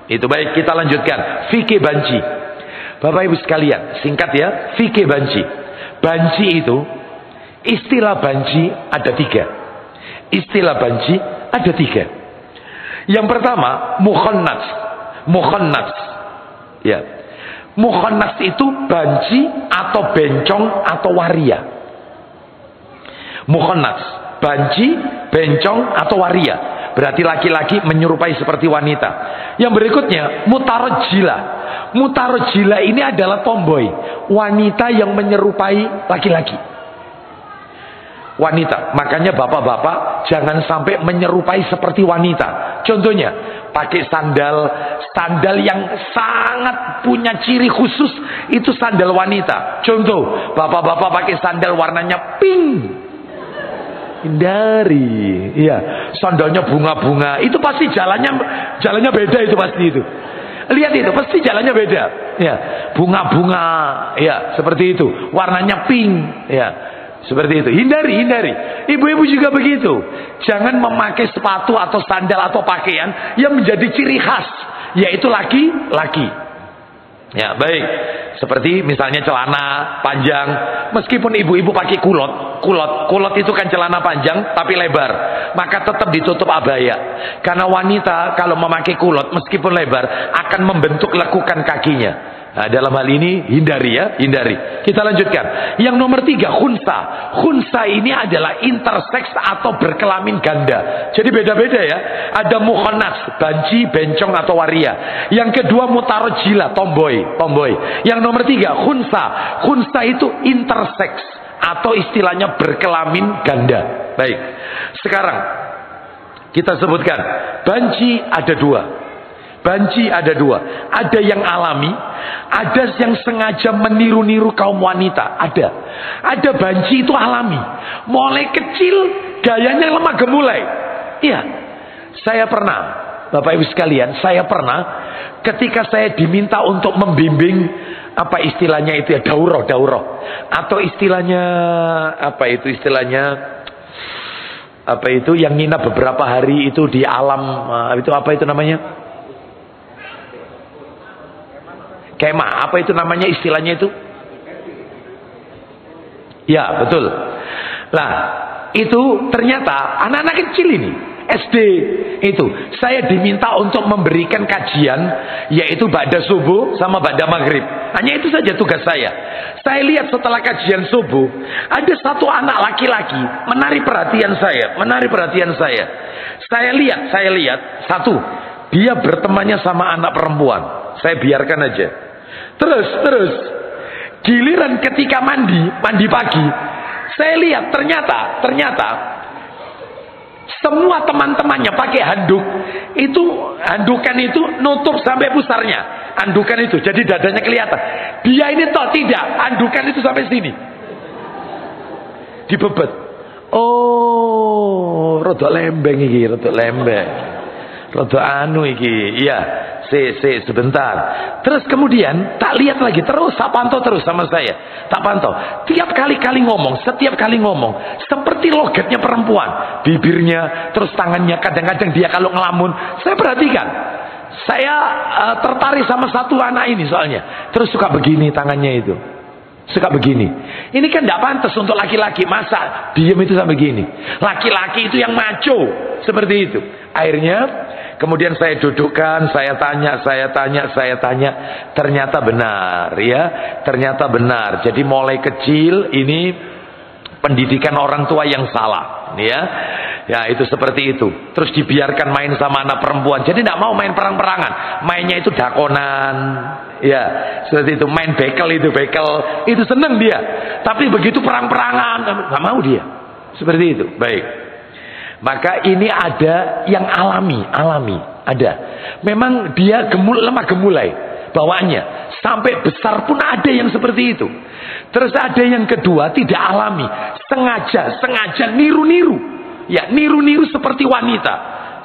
Itu baik, kita lanjutkan. Fikih banci, Bapak Ibu sekalian, singkat ya, fikih banci. Banci itu, istilah banci ada 3. Istilah banci ada 3. Yang pertama, mukhannats. Mukhannats. Ya. Mukhannats itu banci atau bencong atau waria. Mukhannats, banci, bencong atau waria. Berarti laki-laki menyerupai seperti wanita. Yang berikutnya, mutarajjilah. Mutarajjilah ini adalah tomboy, wanita yang menyerupai laki-laki. Wanita, makanya bapak-bapak jangan sampai menyerupai seperti wanita. Contohnya, pakai sandal yang sangat punya ciri khusus, itu sandal wanita. Contoh, bapak-bapak pakai sandal warnanya pink, hindari. Iya, sandalnya bunga-bunga, itu pasti jalannya beda, itu pasti itu. Lihat itu, pasti jalannya beda. Ya, bunga-bunga, ya seperti itu. Warnanya pink, ya. Seperti itu. Hindari. Ibu-ibu juga begitu. Jangan memakai sepatu atau sandal atau pakaian yang menjadi ciri khas, yaitu laki-laki. Ya, baik. Seperti misalnya celana panjang. Meskipun ibu-ibu pakai kulot itu kan celana panjang tapi lebar, maka tetap ditutup abaya. Karena wanita kalau memakai kulot meskipun lebar akan membentuk lekukan kakinya. Nah, dalam hal ini hindari. Kita lanjutkan. Yang nomor 3, khunsa. Khunsa ini adalah intersex atau berkelamin ganda. Jadi beda-beda ya. Ada mukhannats, banci, bencong atau waria. Yang kedua mutarajjilah, tomboy. Yang nomor 3, khunsa. Khunsa itu intersex atau istilahnya berkelamin ganda. Baik. Sekarang kita sebutkan banci ada 2. Banci ada 2. Ada yang alami, ada yang sengaja meniru-niru kaum wanita. Ada banci itu alami. Mulai kecil gayanya lemah gemulai. Iya. Saya pernah, Bapak Ibu sekalian, ketika saya diminta untuk membimbing apa istilahnya itu ya, daurah atau istilahnya apa itu yang nginap beberapa hari itu di alam, itu apa itu namanya? Kemah, apa itu namanya istilahnya itu? Ya, betul. Lah, itu ternyata anak-anak kecil ini, SD itu, saya diminta untuk memberikan kajian, yaitu ba'da subuh sama ba'da maghrib. Hanya itu saja tugas saya. Saya lihat setelah kajian subuh, ada satu anak laki-laki menarik perhatian saya. Saya lihat satu, dia bertemannya sama anak perempuan. Saya biarkan aja. Terus giliran ketika mandi pagi, saya lihat ternyata semua teman-temannya pakai handuk. Handukan itu nutup sampai pusarnya. Handukan itu jadi dadanya kelihatan. Dia ini tidak, handukan itu sampai sini. Dibebet. Oh, rada lembeng iki, rada anu iki. Iya, sebentar. Terus kemudian tak lihat lagi, tak pantau terus sama saya. Tak pantau. Setiap kali ngomong, seperti logatnya perempuan. Bibirnya, terus tangannya, kadang-kadang dia kalau ngelamun, saya perhatikan. Saya tertarik sama satu anak ini soalnya. Terus suka begini tangannya itu. Suka begini. Ini kan tidak pantas untuk laki-laki. Masa diam itu sampai begini. Laki-laki itu yang maco. Seperti itu. Akhirnya kemudian saya dudukkan, saya tanya. Ternyata benar ya. Ternyata benar. Jadi mulai kecil ini pendidikan orang tua yang salah ya. Ya itu seperti itu. Terus dibiarkan main sama anak perempuan. Jadi tidak mau main perang-perangan. Mainnya itu dakonan. Ya seperti itu. Main bekel. Itu seneng dia. Tapi begitu perang-perangan nggak mau dia. Seperti itu. Baik. Maka ini ada yang alami. Ada. Memang dia lemah gemulai bawaannya. Sampai besar pun ada yang seperti itu. Terus ada yang kedua tidak alami. Sengaja niru-niru. Ya, niru-niru seperti wanita.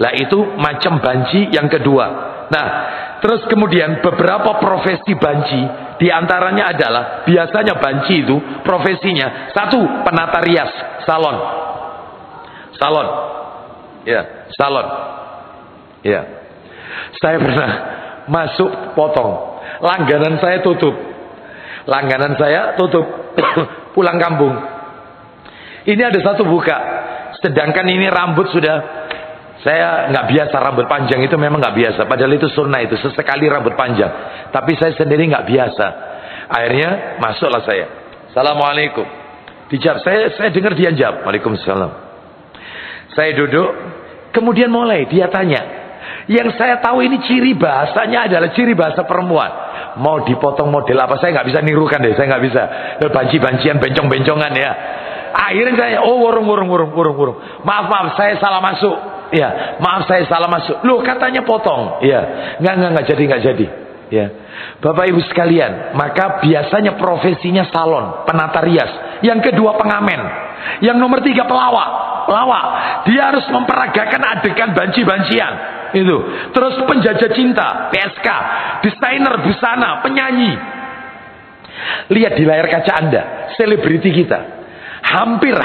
Lah itu macam banci yang kedua. Nah, terus kemudian beberapa profesi banci, diantaranya adalah biasanya banci itu profesinya satu penata rias, salon. Ya, salon. Ya. Saya pernah masuk potong. Langganan saya tutup. Pulang kampung. Ini ada satu buka. Sedangkan ini rambut sudah Saya nggak biasa rambut panjang, itu memang nggak biasa. Padahal itu sunnah, itu sesekali rambut panjang. Tapi saya sendiri nggak biasa. Akhirnya masuklah saya. Assalamualaikum. Dijawab, saya dengar dia jawab. Waalaikumsalam. Saya duduk, kemudian mulai dia tanya. Yang saya tahu ini ciri bahasanya adalah ciri bahasa perempuan. Mau dipotong model apa, saya nggak bisa nirukan deh, saya nggak bisa. Banci-bancian, bencong-bencongan ya. Akhirnya saya, wurung. Maaf, saya salah masuk. Ya, maaf saya salah masuk. Loh, katanya potong. Ya, nggak jadi. Ya, Bapak Ibu sekalian, maka biasanya profesinya salon, penata rias. Yang kedua pengamen. Yang nomor 3 pelawak. Dia harus memperagakan adegan banci-bancian. Itu. Terus penjajah cinta, PSK, desainer busana, penyanyi. Lihat di layar kaca Anda, selebriti kita. Hampir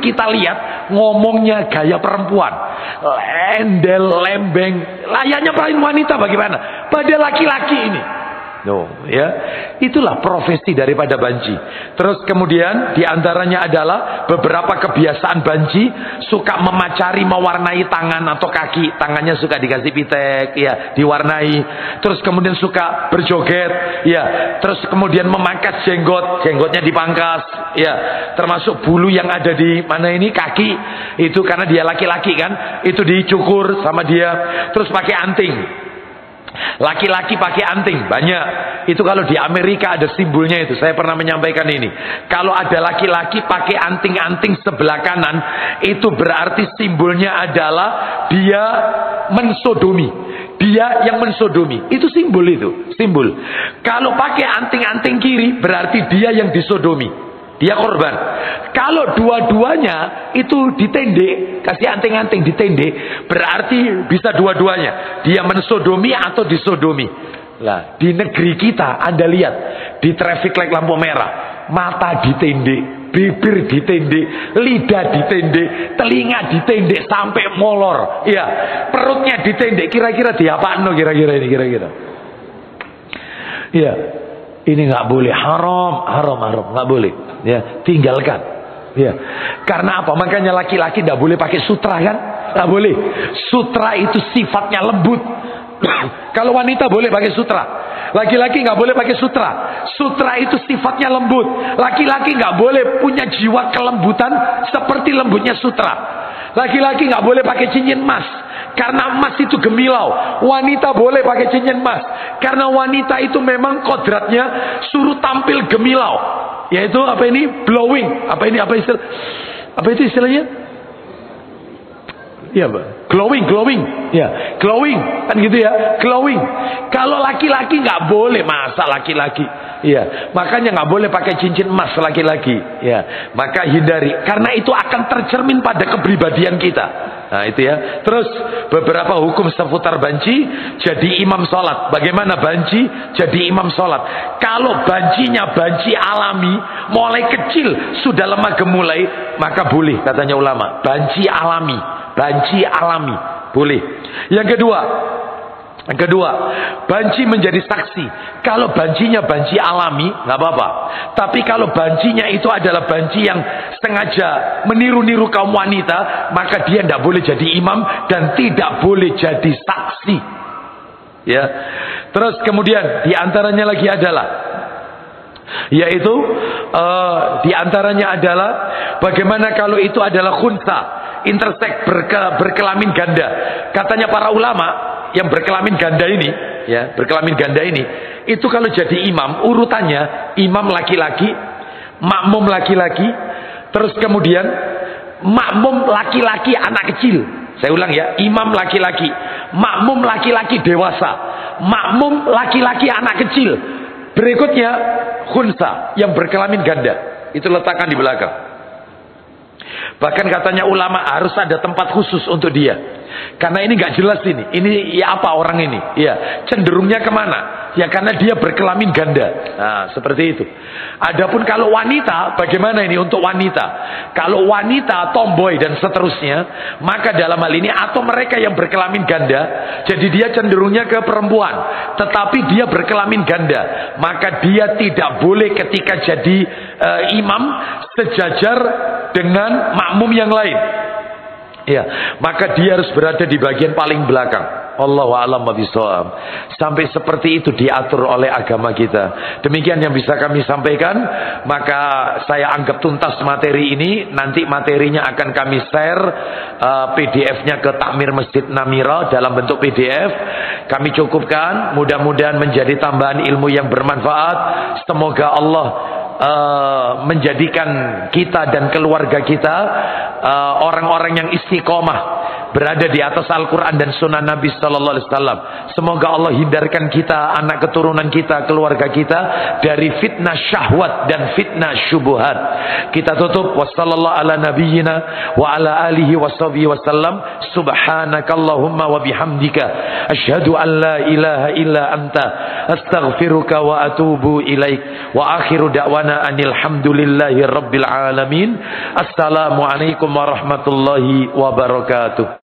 kita lihat ngomongnya gaya perempuan, endel, lembeng, layaknya paling wanita bagaimana? Pada laki-laki ini. Ya, itulah profesi daripada banci. Terus kemudian diantaranya adalah beberapa kebiasaan banci, suka memacari, mewarnai tangan atau kaki. Tangannya suka dikasih pitek, ya, diwarnai. Terus kemudian suka berjoget, ya. Terus kemudian memangkas jenggotnya dipangkas, ya. Termasuk bulu yang ada di mana ini kaki, itu karena dia laki-laki kan, itu dicukur sama dia. Terus pakai anting. Laki-laki pakai anting banyak. Itu kalau di Amerika ada simbolnya itu. Saya pernah menyampaikan ini. Kalau ada laki-laki pakai anting-anting sebelah kanan, itu berarti simbolnya adalah dia mensodomi. Dia yang mensodomi. Itu simbol itu. Simbol. Kalau pakai anting-anting kiri, berarti dia yang disodomi. Dia korban. Kalau dua-duanya itu ditendek, kasih anting-anting ditendek, berarti bisa dua-duanya. Dia mensodomi atau disodomi. Lah, di negeri kita Anda lihat, di traffic light lampu merah, mata ditendek, bibir ditendek, lidah ditendek, telinga ditendek sampai molor. Iya, perutnya ditendek. Kira-kira diapaan kira-kira ini kira-kira? Iya. Ini nggak boleh, haram, nggak boleh. Ya, tinggalkan. Ya, karena apa? Makanya laki-laki nggak boleh pakai sutra kan? Nggak boleh. Sutra itu sifatnya lembut. Kalau wanita boleh pakai sutra, laki-laki nggak boleh pakai sutra. Sutra itu sifatnya lembut. Laki-laki nggak boleh punya jiwa kelembutan seperti lembutnya sutra. Laki-laki nggak boleh pakai cincin emas, karena emas itu gemilau. Wanita boleh pakai cincin emas, karena wanita itu memang kodratnya suruh tampil gemilau. Yaitu apa ini? Glowing. Apa itu istilahnya? Iya, Mbak. Glowing. Ya, glowing. Kan gitu ya, glowing. Kalau laki-laki nggak boleh, masa laki-laki. Iya, makanya nggak boleh pakai cincin emas laki-laki. Ya, maka hindari, karena itu akan tercermin pada kepribadian kita. Nah, itu ya. Terus beberapa hukum seputar banci. Jadi imam sholat. Bagaimana banci jadi imam sholat? Kalau bancinya banci alami, mulai kecil sudah lemah gemulai, maka boleh katanya ulama. Banci alami boleh. Yang kedua, banci menjadi saksi. Kalau bancinya banci alami, nggak apa-apa. Tapi kalau bancinya itu adalah banci yang sengaja meniru-niru kaum wanita, maka dia tidak boleh jadi imam dan tidak boleh jadi saksi. Ya. Terus kemudian diantaranya lagi adalah, yaitu diantaranya adalah bagaimana kalau itu adalah khunsa, interseks, berkelamin ganda. Katanya para ulama, yang berkelamin ganda ini, ya, berkelamin ganda ini, itu kalau jadi imam, urutannya imam laki-laki, makmum laki-laki, terus kemudian makmum laki-laki anak kecil. Saya ulang ya, imam laki-laki, makmum laki-laki dewasa, makmum laki-laki anak kecil. Berikutnya khunsa, yang berkelamin ganda. Itu letakkan di belakang. Bahkan katanya ulama harus ada tempat khusus untuk dia. Karena ini nggak jelas ini. Ini ya apa orang ini? Ya, cenderungnya kemana? Ya karena dia berkelamin ganda. Nah, seperti itu. Adapun kalau wanita, bagaimana ini untuk wanita? Kalau wanita, tomboy dan seterusnya, maka dalam hal ini atau mereka yang berkelamin ganda, jadi dia cenderungnya ke perempuan, tetapi dia berkelamin ganda, maka dia tidak boleh ketika jadi imam sejajar dengan makmum yang lain. Ya, maka dia harus berada di bagian paling belakang. Allahu a'lam bishawab. Sampai seperti itu diatur oleh agama kita. Demikian yang bisa kami sampaikan. Maka saya anggap tuntas materi ini. Nanti materinya akan kami share PDF-nya ke Takmir Masjid Namira dalam bentuk PDF. Kami cukupkan. Mudah-mudahan menjadi tambahan ilmu yang bermanfaat. Semoga Allah menjadikan kita dan keluarga kita orang-orang yang istiqomah berada di atas Al-Quran dan Sunnah Nabi Sallallahu Alaihi Wasallam. Semoga Allah hindarkan kita, anak keturunan kita, keluarga kita dari fitnah syahwat dan fitnah syubuhat. Kita tutup wassallallahu ala nabiyyina wa ala alihi washabihi wasallam. Subhanakallahumma wa bihamdika asyhadu an la ilaha illa anta astaghfiruka wa atubu ilaik. Wa akhiru da'wana anil hamdulillahi rabbil alamin. Assalamualaikum warahmatullahi wabarakatuh.